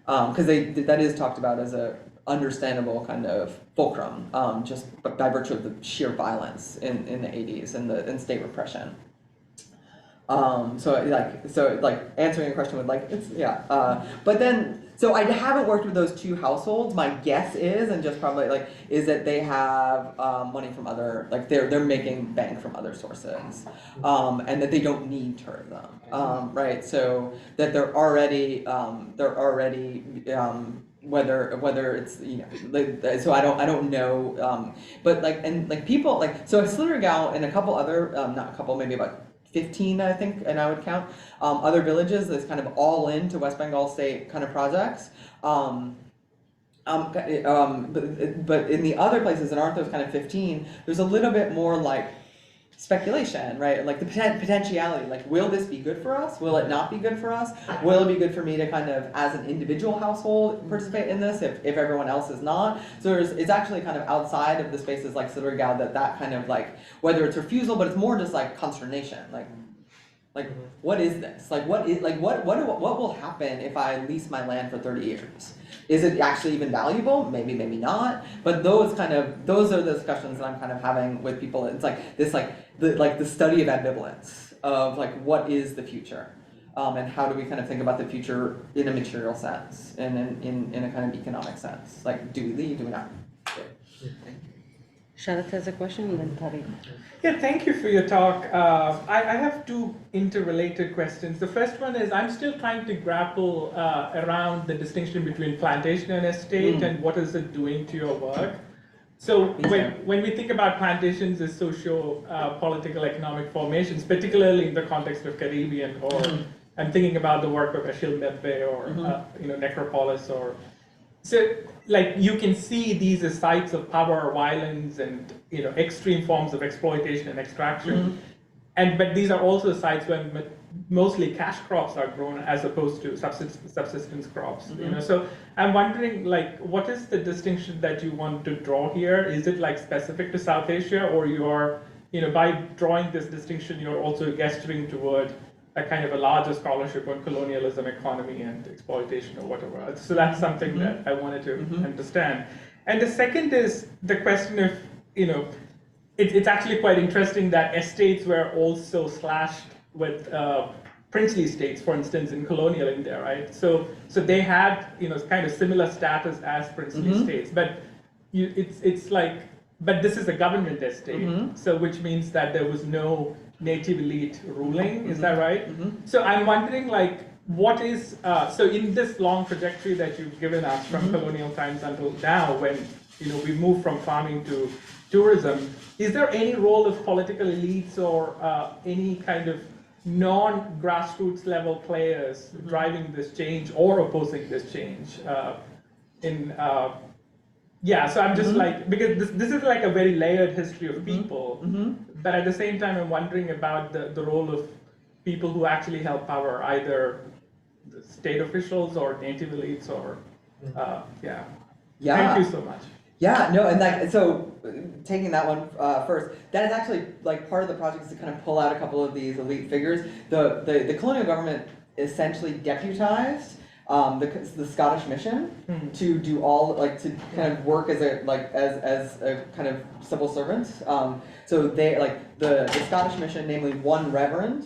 Because that is talked about as a understandable kind of fulcrum, just by virtue of the sheer violence in the 80s and state repression. So answering your question with but then, so I haven't worked with those two households. My guess is, and just probably is that they have money from other, they're making bank from other sources, and that they don't need tourism, right? So that they're already whether it's so I don't know, but people so Slittergau and a couple other not a couple, maybe about 15, I think, and I would count other villages that's kind of all into West Bengal state kind of projects. But in the other places that aren't those kind of 15, there's a little bit more speculation, right? Like the potentiality, will this be good for us? Will it not be good for us? Will it be good for me to kind of, as an individual household, participate in this if everyone else is not? So it's actually kind of outside of the spaces like Slittergau that kind of whether it's refusal, but it's more just consternation, Like, what is this? Like, what will happen if I lease my land for 30 years? Is it actually even valuable? Maybe, maybe not. But those are the discussions that I'm kind of having with people. It's like this, the study of ambivalence of like, what is the future? And how do we kind of think about the future in a material sense and in a kind of economic sense? Like, do we leave, do we not? Sharath has a question, and then Tariq. Yeah, thank you for your talk. I have two interrelated questions. The first one is I'm still trying to grapple around the distinction between plantation and estate and what is it doing to your work. So when we think about plantations as socio-political economic formations, particularly in the context of Caribbean, or I'm thinking about the work of Achille Mbembe or Necropolis, or so like you can see these as sites of power, violence, and extreme forms of exploitation and extraction. But these are also sites where mostly cash crops are grown as opposed to subsistence crops. So I'm wondering, like, what is the distinction that you want to draw here? Is it like specific to South Asia, or you're by drawing this distinction you're also gesturing toward a kind of a larger scholarship on colonialism, economy, and exploitation, or whatever? So that's something that I wanted to understand. And the second is the question of, it's actually quite interesting that estates were also slashed with princely states, for instance, in colonial India, right? So they had, kind of similar status as princely states, but it's like, but this is a government estate, so which means that there was no native elite ruling, is that right? So I'm wondering, like, what is, so in this long trajectory that you've given us from colonial times until now, when we move from farming to tourism, is there any role of political elites or any kind of non-grassroots level players driving this change or opposing this change? Yeah, so I'm just like, because this is like a very layered history of people, but at the same time I'm wondering about the role of people who actually held power, either the state officials or native elites, or yeah. Thank you so much. Yeah, no, and like, so taking that one first, that is actually like part of the project is to kind of pull out a couple of these elite figures. The colonial government essentially deputized the Scottish mission to do all, like, to kind of work as a kind of civil servant. So they, like, the Scottish mission, namely one reverend,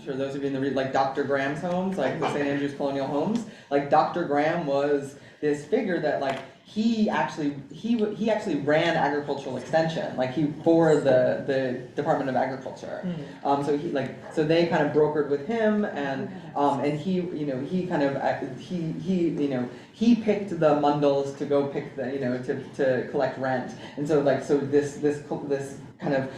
sure those of you in the like Dr. Graham's homes, like the St. Andrew's Colonial Homes, like Dr. Graham was this figure that, like, he actually ran agricultural extension, like for the Department of Agriculture. So they kind of brokered with him, and he picked the Mundles to go pick the to collect rent, and so this kind of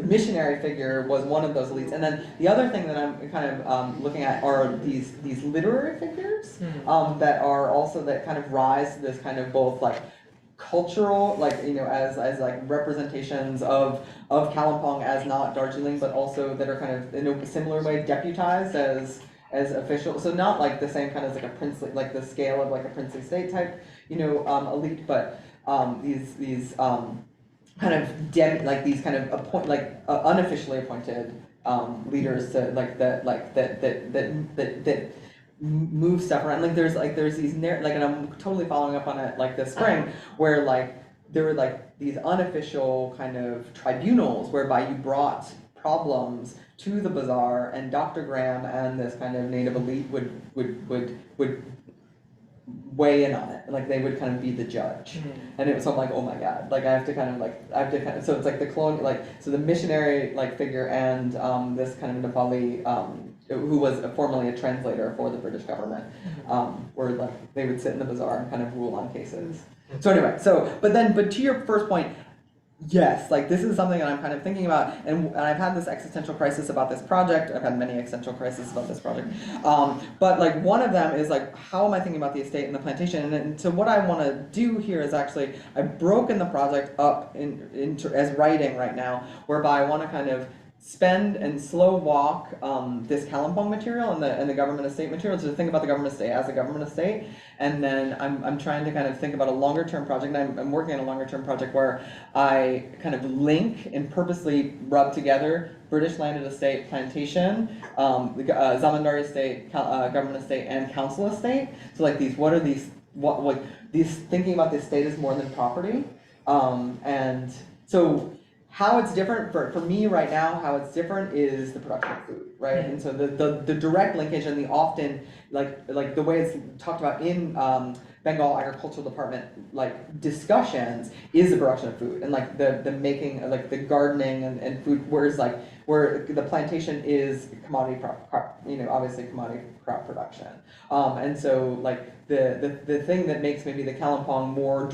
missionary figure was one of those elites. And then the other thing that I'm kind of looking at are these literary figures that are also, that kind of rise to this kind of both like cultural, like, as like representations of Kalimpong as not Darjeeling, but also that are kind of in a similar way deputized as official. So not like the same kind of like a princely, like the scale of like a princely state type, elite, but these kind of like these kind of unofficially appointed leaders to that move stuff around. Like there's these and I'm totally following up on it like this spring, where like there were like these unofficial kind of tribunals whereby you brought problems to the bazaar, and Dr. Graham and this kind of native elite would weigh in on it. Like they would kind of be the judge. And it was, so I'm like, oh my god, like I have to kind of so it's like the colonial, like, so the missionary like figure and this kind of Nepali who was formerly a translator for the British government, where like they would sit in the bazaar and kind of rule on cases. So anyway, but to your first point, yes, like this is something that I'm kind of thinking about, and I've had this existential crisis about this project. I've had many existential crises about this project, but like one of them is like, how am I thinking about the estate and the plantation? And so what I want to do here is actually, I've broken the project up into as writing right now, whereby I want to kind of spend and slow walk this Kalimpong material and the government estate material, to think about the government estate as a government estate. And then I'm trying to kind of think about a longer term project. And I'm working on a longer term project where I kind of link and purposely rub together British landed estate, plantation, the Zamindari estate, government estate, and council estate. So like these, what are these? What like these? Thinking about the estate as more than property, and so. How it's different for me right now, how it's different is the production of food, right? And so the direct linkage and the often, like the way it's talked about in Bengal Agricultural Department, like discussions, is the production of food and like the making, like the gardening and food, whereas like, where the plantation is commodity crop, you know, obviously commodity crop production. And so like the thing that makes maybe the Kalimpong more a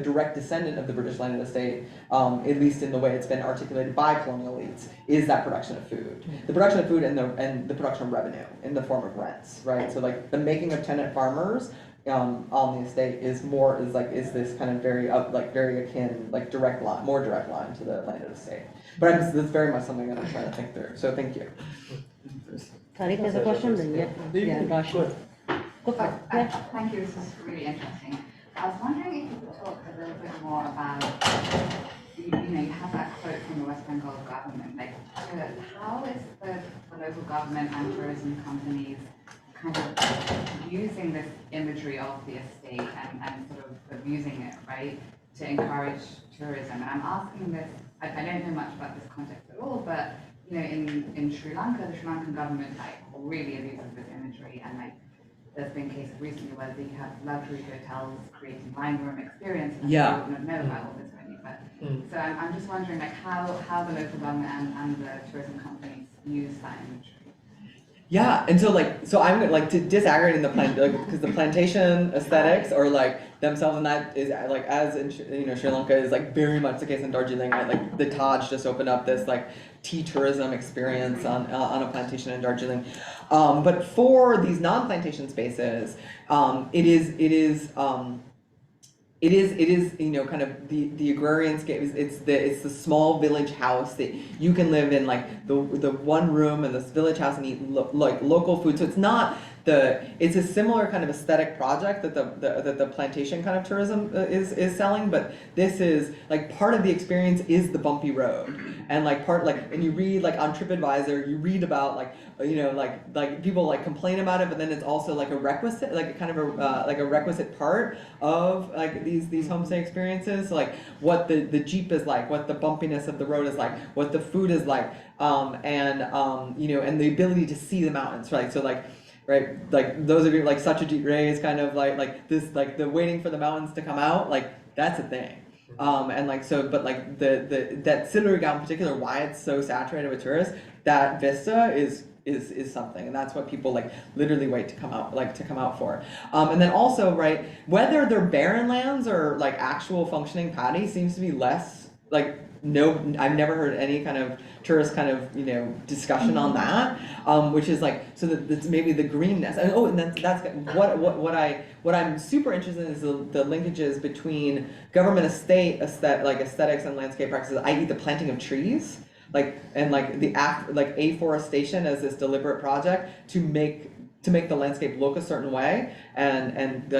direct descendant of the British landed estate, at least in the way it's been articulated by colonial elites, is that production of food. The production of food and the production of revenue in the form of rents, right? So like the making of tenant farmers on the estate is this kind of very akin, like direct line, more direct line to the landed estate. But that's very much something that I'm trying to think through. So thank you. Tariq has a question, then yeah, Rashid. Go for it. Yeah. Thank you, this is really interesting. I was wondering if you could talk a little bit more about, you know, you have that quote from the West Bengal government, like how is the local government and tourism companies kind of using this imagery of the estate and sort of using it, right, to encourage tourism? And I'm asking this, I don't know much about this context at all, but you know, in Sri Lanka, the Sri Lankan government like really abuses this imagery, and like there's been cases recently where they have luxury hotels creating wine room experience, and Yeah. I don't know about all this really, but so I'm just wondering like how the local government and the tourism companies use that imagery. Yeah, and so I'm like to disaggregating the because the plantation aesthetics are like themselves, and that is like as in Sri Lanka is like very much the case in Darjeeling, right? Like the Taj just opened up this like tea tourism experience on a plantation in Darjeeling, but for these non-plantation spaces, it is you know kind of the agrarian scape. It's the small village house that you can live in, like the one room in this village house and eat like local food. So it's a similar kind of aesthetic project that the plantation kind of tourism is selling, but this is like part of the experience is the bumpy road, and like and you read like on TripAdvisor, you read about like you know like people like complain about it, but then it's also like a requisite, like kind of a requisite part of like these homestay experiences, like what the Jeep is like, what the bumpiness of the road is like, what the food is like, and you know, and the ability to see the mountains, right? So like. Right, like those of you like Satyajit Ray's kind of like this, like the waiting for the mountains to come out, like that's a thing, and like so, but like that Siliguri in particular, why it's so saturated with tourists, that vista is something, and that's what people like literally wait to come out for, and then also right, whether they're barren lands or like actual functioning paddy seems to be less like. No, I've never heard any kind of tourist kind of discussion on that, which is like so that's maybe the greenness. And that's what I'm super interested in is the linkages between government aesthetics and landscape practices, i.e. the planting of trees, afforestation as this deliberate project to make the landscape look a certain way, and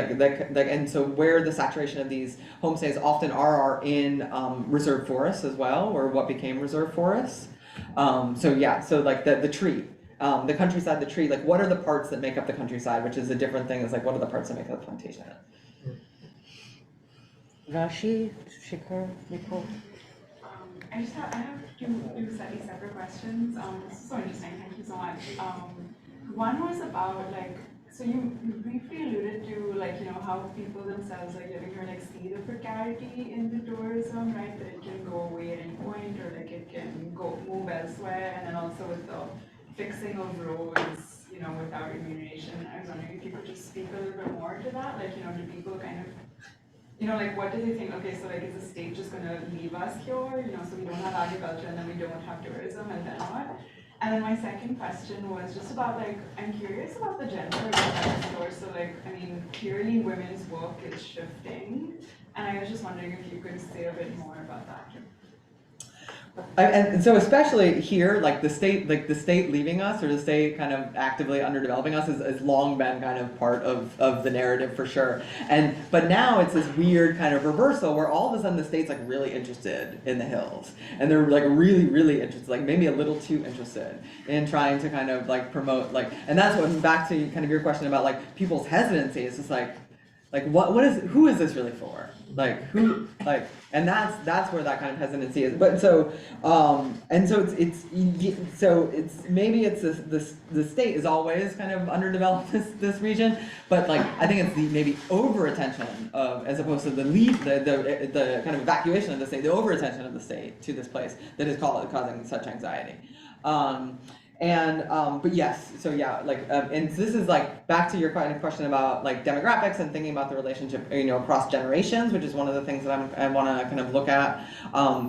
so where the saturation of these homestays often are in reserve forests as well, or what became reserve forests. So like the tree, the countryside, the tree, like what are the parts that make up the countryside, which is a different thing. Is like what are the parts that make up the plantation? Rashi, Shikhar, Nicole. I have two slightly separate questions. This is so interesting. Thank you so much. One was about like, so you briefly alluded to like, how people themselves like living here like see the precarity in the tourism, right? That it can go away at any point, or like it can move elsewhere, and then also with the fixing of roads, without remuneration. I was wondering if you could just speak a little bit more to that. Like, do people kind of, like what do they think? Okay, so like is the state just gonna leave us here? So we don't have agriculture and then we don't have tourism and then what? And then my second question was just about like, I'm curious about the gender of the store. So like, I mean, clearly women's work is shifting. And I was just wondering if you could say a bit more about that. And so especially here, like the state leaving us, or the state kind of actively underdeveloping us has long been kind of part of the narrative for sure. But now it's this weird kind of reversal where all of a sudden the state's like really interested in the hills. And they're like really, really interested, like maybe a little too interested in trying to kind of like promote and that's what, back to kind of your question about like people's hesitancy, it's just like who is this really for? Like who, like, and that's where that kind of hesitancy is. But so it's maybe it's the state is always kind of underdeveloped this region, but like I think it's the maybe over attention of, as opposed to the kind of evacuation of the state, the over attention of the state to this place that is causing such anxiety. But yes, so yeah, and this is like back to your kind of question about like demographics and thinking about the relationship, across generations, which is one of the things that I want to kind of look at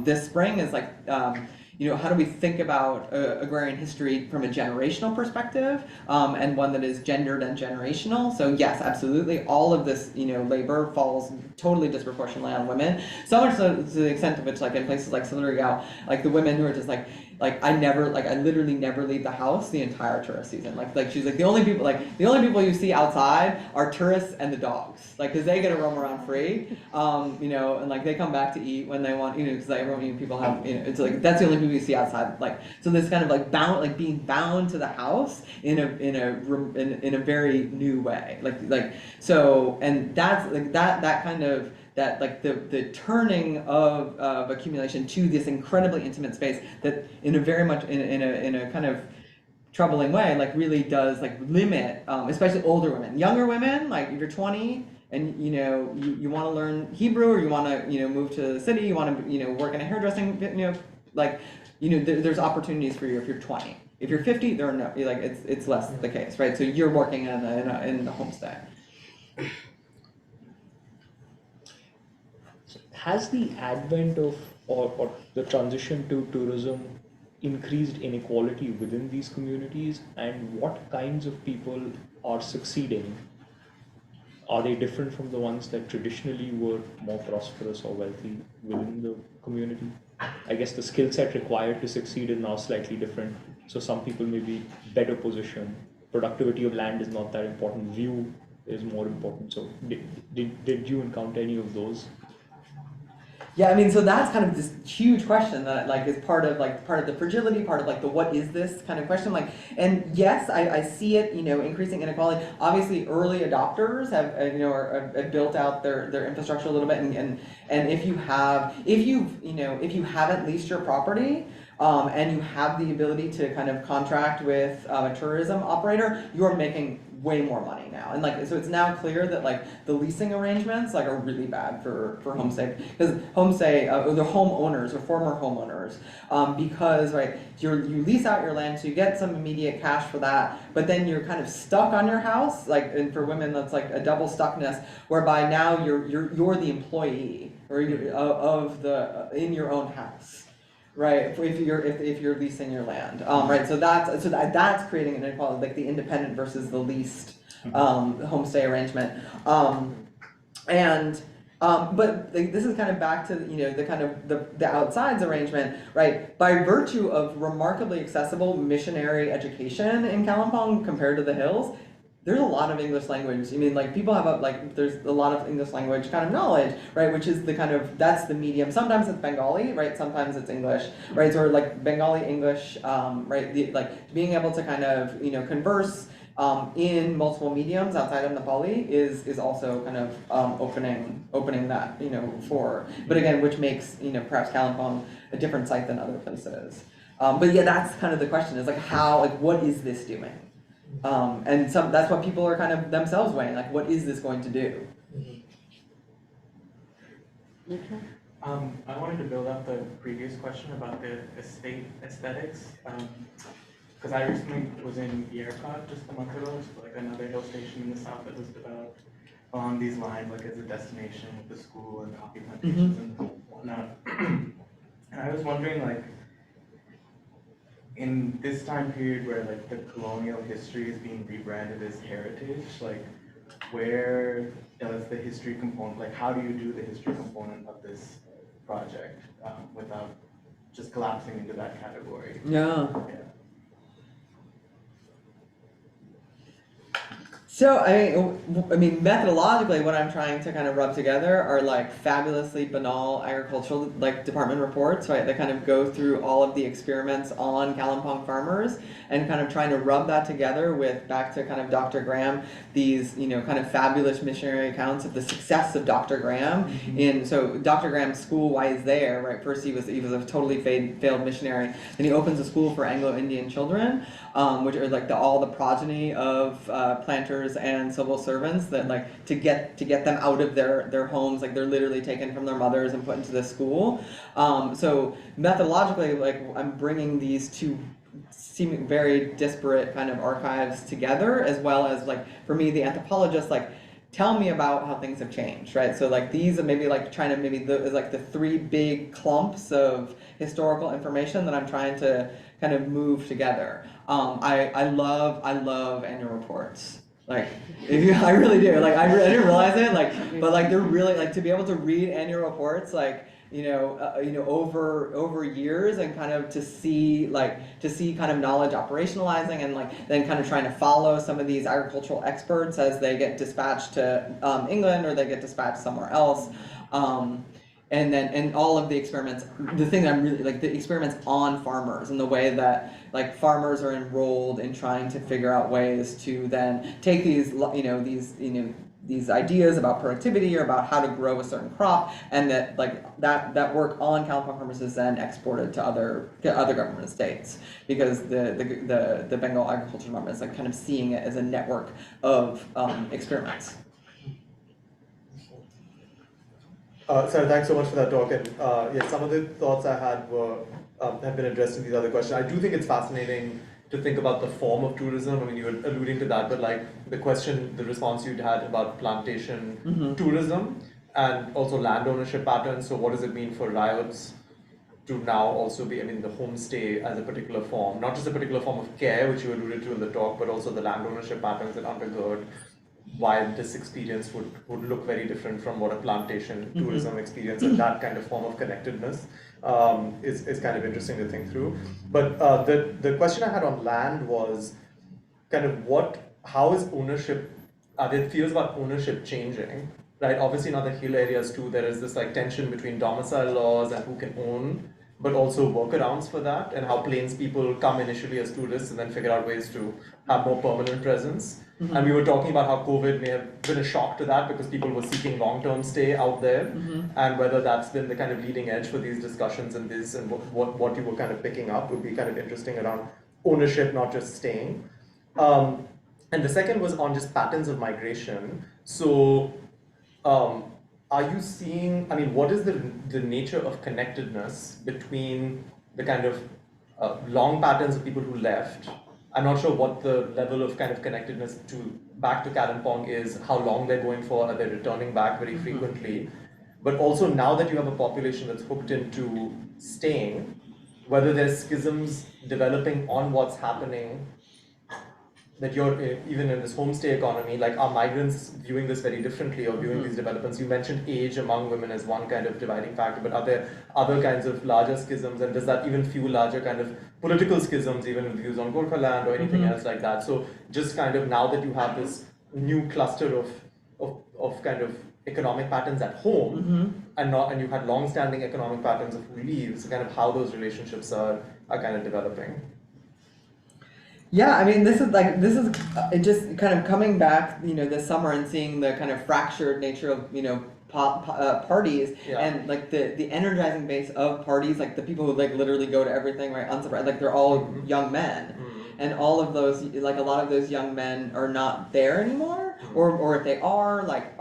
this spring is like, how do we think about agrarian history from a generational perspective, and one that is gendered and generational? So yes, absolutely, all of this, labor falls totally disproportionately on women. So much so to the extent of which, like in places like Silurigal, like the women who are just like I literally never leave the house the entire tourist season. Like she's like the only people you see outside are tourists and the dogs, because they get to roam around free, and like they come back to eat when they want, because like everyone, people have, it's like that's the only people you see outside. So this kind of being bound to the house in a very new way, so, and that's like that kind of. That like the turning of accumulation to this incredibly intimate space that in a very much in a kind of troubling way really does limit, especially older women. Younger women, like if you're 20 and you want to learn Hebrew, or you want to move to the city, you want to work in a hairdressing, there's opportunities for you if you're 20. If you're 50, there are no, it's less the case, right? So you're working in the homestay. Has the advent of or the transition to tourism increased inequality within these communities, and what kinds of people are succeeding? Are they different from the ones that traditionally were more prosperous or wealthy within the community? I guess the skill set required to succeed is now slightly different. So some people may be better positioned. Productivity of land is not that important. View is more important. So did you encounter any of those? Yeah, I mean, so that's kind of this huge question that is part of the fragility, part of the what is this kind of question. And yes, I see it, increasing inequality. Obviously, early adopters have built out their infrastructure a little bit, and if you haven't leased your property, and you have the ability to kind of contract with a tourism operator, you're making way more money now. And so it's now clear that the leasing arrangements are really bad for homestay, because homestay, or the homeowners or former homeowners, because you lease out your land, so you get some immediate cash for that, but then you're kind of stuck on your house, and for women that's a double stuckness, whereby now you're the employee or in your own house. Right, if you're leasing your land, right. So that's creating an inequality, like the independent versus the leased homestay arrangement, but this is kind of back to the kind of the outsides arrangement, right? By virtue of remarkably accessible missionary education in Kalimpong compared to the hills, there's a lot of English language. I mean, people have there's a lot of English language kind of knowledge, right? Which is that's the medium. Sometimes it's Bengali, right? Sometimes it's English, right? So Bengali, English, right? Being able to kind of converse in multiple mediums outside of Nepali is also kind of opening that but again, which makes perhaps Kalimpong a different site than other places. But yeah, that's kind of the question, is how what is this doing? And that's what people are kind of themselves weighing, what is this going to do? I wanted to build up the previous question about the estate aesthetics, because I recently was in Yercaud just a month ago, so another hill station in the south that was developed along these lines, as a destination with the school and coffee plantations and whatnot. And I was wondering, in this time period where the colonial history is being rebranded as heritage, where does the history component, how do you do the history component of this project without just collapsing into that category. Yeah. Yeah. So I mean, methodologically, what I'm trying to kind of rub together are like fabulously banal agricultural like department reports, right? That kind of go through all of the experiments on Kalimpong farmers and kind of trying to rub that together with back to kind of Dr. Graham, these kind of fabulous missionary accounts of the success of Dr. Graham in so Dr. Graham's school. Why he's there, right? First he was a totally failed missionary. Then he opens a school for Anglo-Indian children, which are like all the progeny of planters and civil servants that like to get them out of their homes, like they're literally taken from their mothers and put into this school. So methodologically, like I'm bringing these two seeming very disparate kind of archives together, as well as like for me the anthropologist, like tell me about how things have changed, right? So like these are maybe like trying to the three big clumps of historical information that I'm trying to kind of move together. I love annual reports. Like, I really do. Like, I didn't realize it. Like, but like, they're really like to be able to read annual reports, like over years, and kind of to see kind of knowledge operationalizing, and like then kind of trying to follow some of these agricultural experts as they get dispatched to England or they get dispatched somewhere else. And all of the experiments, the thing that I'm really like the experiments on farmers and the way that like farmers are enrolled in trying to figure out ways to then take these these ideas about productivity or about how to grow a certain crop, and that like that work on Kalimpong farmers is then exported to other government states, because the Bengal Agriculture Department is like kind of seeing it as a network of experiments. Sarah, thanks so much for that talk. And yes, some of the thoughts I had have been addressed in these other questions. I do think it's fascinating to think about the form of tourism. I mean, you were alluding to that, but like the response you'd had about plantation tourism and also land ownership patterns. So what does it mean for riots to now also be, I mean, the homestay as a particular form, not just a particular form of care, which you alluded to in the talk, but also the land ownership patterns that undergird why this experience would look very different from what a plantation tourism experience and that kind of form of connectedness is kind of interesting to think through. But the question I had on land was kind of how is ownership, are there fears about ownership changing, right? Obviously in other hill areas too, there is this like tension between domicile laws and who can own, but also workarounds for that, and how plains people come initially as tourists and then figure out ways to have more permanent presence. And we were talking about how COVID may have been a shock to that because people were seeking long-term stay out there, and whether that's been the kind of leading edge for these discussions and what you were kind of picking up would be kind of interesting around ownership, not just staying. And the second was on just patterns of migration. So are you seeing, I mean, what is the nature of connectedness between the kind of long patterns of people who left? I'm not sure what the level of kind of connectedness back to Kalimpong is, how long they're going for, are they returning back very frequently? But also now that you have a population that's hooked into staying, whether there's schisms developing on what's happening, that you're even in this homestay economy, like are migrants viewing this very differently or viewing these developments? You mentioned age among women as one kind of dividing factor, but are there other kinds of larger schisms, and does that even fuel larger kind of political schisms, even with views on Gorkha land or anything else like that? So just kind of now that you have this new cluster of kind of economic patterns at home, and you've had long-standing economic patterns of who leaves, kind of how those relationships are kind of developing. Yeah, I mean, this is just kind of coming back, this summer and seeing the kind of fractured nature of, parties, and like the energizing base of parties, like the people who like literally go to everything, right? Unsurprised, like they're all young men, and all of those, like a lot of those young men are not there anymore, or if they are, like,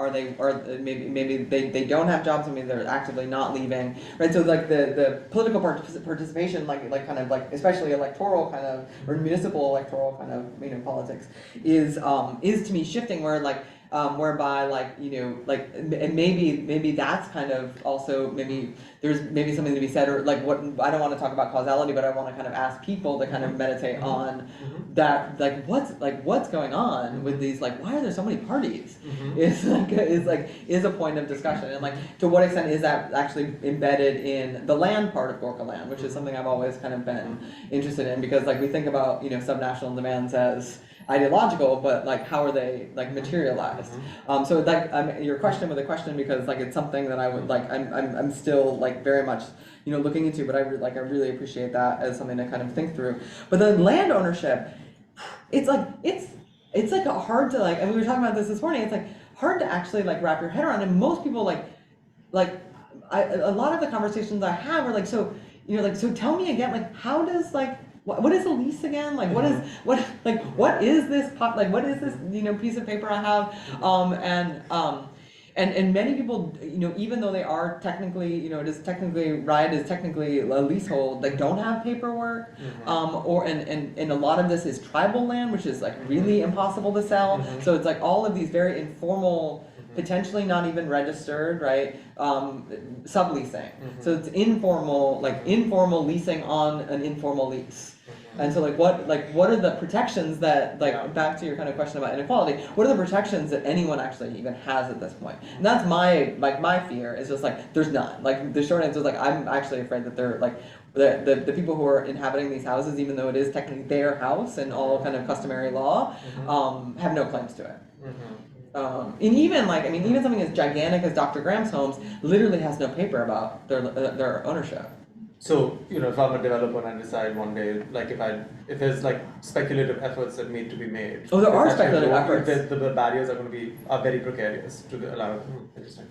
maybe they don't have jobs, I mean, they're actively not leaving, right? So like the political participation, like kind of like, especially electoral kind of, or municipal electoral kind of, politics is to me shifting, where like, whereby like, like, and maybe that's kind of also, maybe there's maybe something to be said, or like what, I don't want to talk about causality, but I want to kind of ask people to kind of meditate on that, like what's going on with these, like why are there so many parties? Is a point of discussion, and like to what extent is that actually embedded in the land part of Gorkha land, which is something I've always kind of been interested in, because like we think about subnational demands as ideological, but like how are they like materialized? So like your question with a question, because like it's something that I would like I'm still like very much looking into, but I really appreciate that as something to kind of think through. But then land ownership, it's like hard to like, and we were talking about this morning, it's like hard to actually like wrap your head around, and most people a lot of the conversations I have are like, so so tell me again, like how does like what is a lease again? Like what is this what is this piece of paper I have? And many people, even though they are technically, it is technically technically a leasehold, they don't have paperwork, and a lot of this is tribal land, which is like really impossible to sell. So it's like all of these very informal, potentially not even registered, right? Subleasing. So it's informal leasing on an informal lease. And so what are the protections that back to your kind of question about inequality, what are the protections that anyone actually even has at this point? And that's my fear, is just like there's none. Like the short answer is like I'm actually afraid that they're like the people who are inhabiting these houses, even though it is technically their house and all kind of customary law, have no claims to it. And even even something as gigantic as Dr. Graham's homes literally has no paper about their ownership. So, if I'm a developer and I decide one day, like if there's like speculative efforts that need to be made. Oh, there are speculative efforts. The barriers are very precarious to allow. Interesting.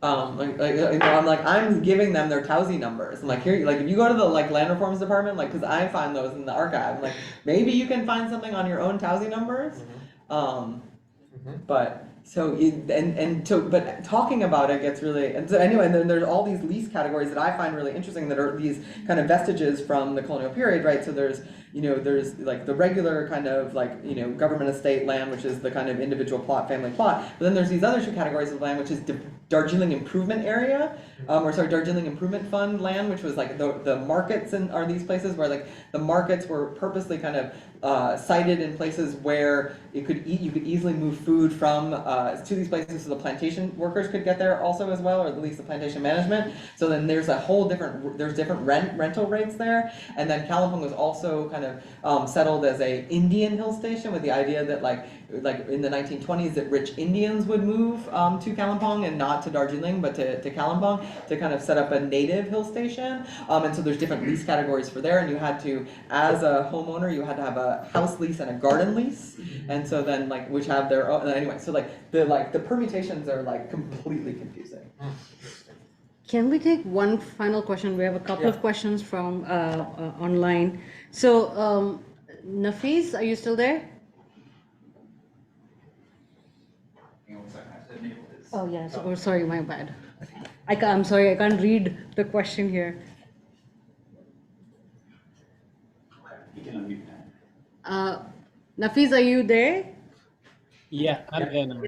I'm giving them their Towsy numbers. I'm like, here, like if you go to the land reforms department, like, because I find those in the archive, I'm like, maybe you can find something on your own Towsy numbers. But but talking about it gets really, and so anyway, and then there's all these lease categories that I find really interesting that are these kind of vestiges from the colonial period, right? So there's like the regular kind of government estate land, which is the kind of individual plot, family plot. But then there's these other two categories of land, which is Darjeeling Improvement Area, Darjeeling Improvement Fund land, which was like the markets are these places where like the markets were purposely kind of sited in places where you could easily move food from to these places, so the plantation workers could get there also as well, or at least the plantation management. So then there's a whole different rental rates there, and then Kalimpong was also kind of settled as a Indian hill station, with the idea that like in the 1920s that rich Indians would move to Kalimpong and not to Darjeeling but to Kalimpong to kind of set up a native hill station. And so there's different lease categories for there, and you had to, as a homeowner, you had to have a house lease and a garden lease, and so then which have their own, anyway, so the permutations are completely confusing. Can we take one final question? We have a couple of questions from online. So, Nafeez, are you still there? Oh yes. Oh, sorry, my bad. I'm sorry, I can't read the question here. Nafeez, are you there? Yeah, I'm here now.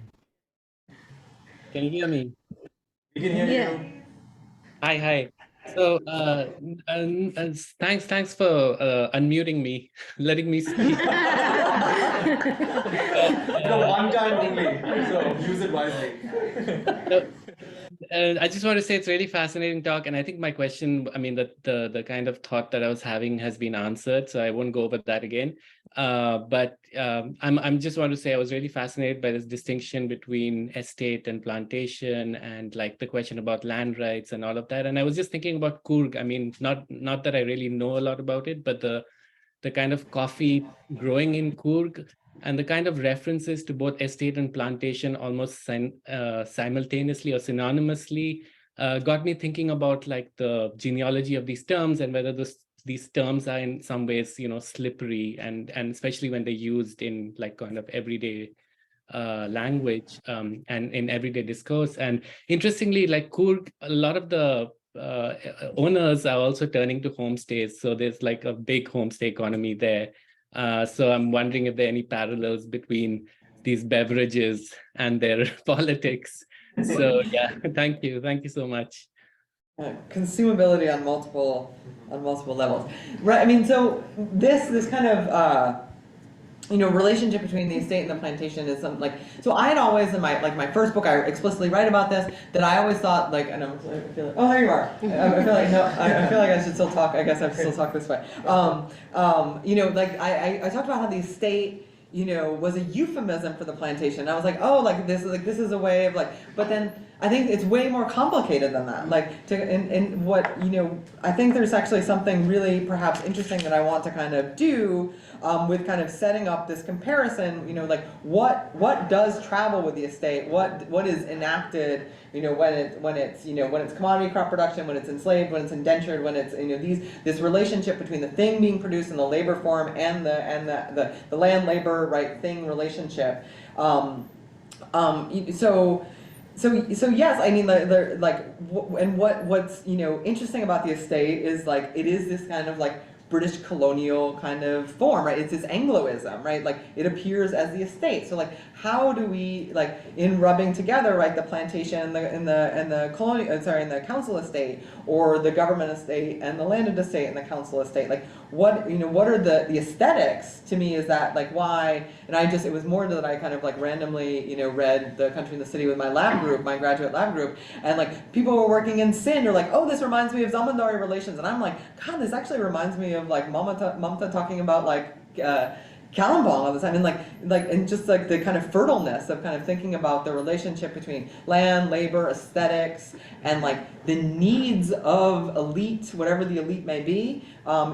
Can you hear me? We can hear you. Hi. So, thanks for unmuting me, letting me speak. One time only, so use it wisely. I just want to say it's really fascinating talk, and I think my question, the kind of thought that I was having has been answered, so I won't go over that again. But I'm just want to say I was really fascinated by this distinction between estate and plantation, and the question about land rights and all of that. And I was just thinking about Coorg. Not that I really know a lot about it, but the kind of coffee growing in Coorg and the kind of references to both estate and plantation almost simultaneously or synonymously got me thinking about the genealogy of these terms, and whether these terms are in some ways slippery, and especially when they're used in kind of everyday language and in everyday discourse. And interestingly, Coorg, a lot of the owners are also turning to homestays, so there's a big homestay economy there. So I'm wondering if there are any parallels between these beverages and their politics. So yeah, thank you so much. Consumability on multiple levels, right? I mean, so this kind of relationship between the estate and the plantation is something like, so I had always in my first book, I explicitly write about this, that I always thought like, and I feel like, oh, there you are. I feel like, no, I feel like I should still talk. I guess I should still talk this way. Like I talked about how the estate, was a euphemism for the plantation. I was like, oh, this is a way of but then I think it's way more complicated than that. And what, I think there's actually something really perhaps interesting that I want to kind of do with kind of setting up this comparison, what does travel with the estate? What is enacted, when it's commodity crop production, when it's enslaved, when it's indentured, when it's, this relationship between the thing being produced in the labor form and the land labor, right, thing relationship. So yes, I mean, what's interesting about the estate is it is this kind of British colonial kind of form, right? It's this Angloism, right? It appears as the estate. So how do we in rubbing together, right, the plantation and the colonial, in the council estate, or the government estate and the landed estate and the council estate? What are the aesthetics? To me, is that why? And it was more that I kind of randomly read The Country and the City with my lab group, my graduate lab group, and people were working in Sindh, or oh, this reminds me of Zamindari relations, and I'm like, God, this actually reminds me of Mamta talking about Kalimpong all the time, and and just the kind of fertileness of kind of thinking about the relationship between land, labor, aesthetics, and the needs of elite, whatever the elite may be,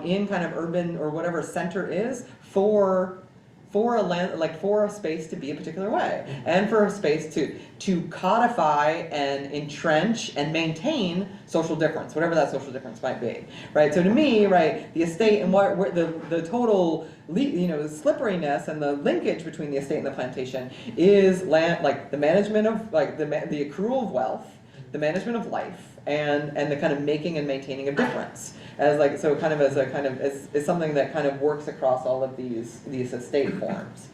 in kind of urban or whatever center is for a land, for a space to be a particular way, and for a space to codify and entrench and maintain social difference, whatever that social difference might be, right? So to me, right, the estate and the total, slipperiness and the linkage between the estate and the plantation is land, the management of the accrual of wealth, the management of life, and the kind of making and maintaining of difference, as as something that kind of works across all of these estate forms.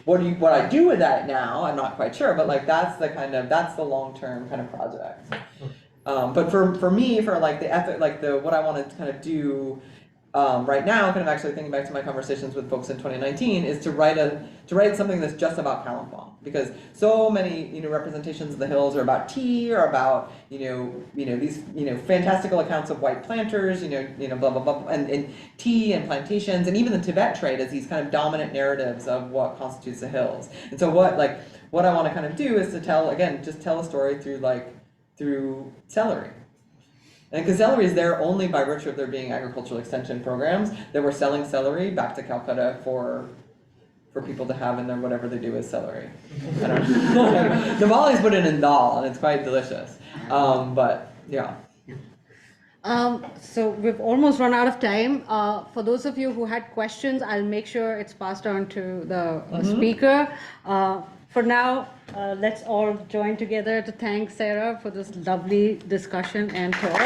What I do with that now, I'm not quite sure, but that's the long-term kind of project. But for me, for the ethic, what I want to kind of do right now, kind of actually thinking back to my conversations with folks in 2019, is to write something that's just about Kalimpong, because so many representations of the hills are about tea, or about these fantastical accounts of white planters, blah blah blah, and tea and plantations, and even the Tibet trade as these kind of dominant narratives of what constitutes the hills. And so what I want to kind of do is to tell a story through celery. And because celery is there only by virtue of there being agricultural extension programs that were selling celery back to Calcutta for people to have in their whatever they do with celery. I don't know. The Maoris put it in dal, and it's quite delicious. But yeah. So we've almost run out of time. For those of you who had questions, I'll make sure it's passed on to the speaker. For now, let's all join together to thank Sarah for this lovely discussion and talk.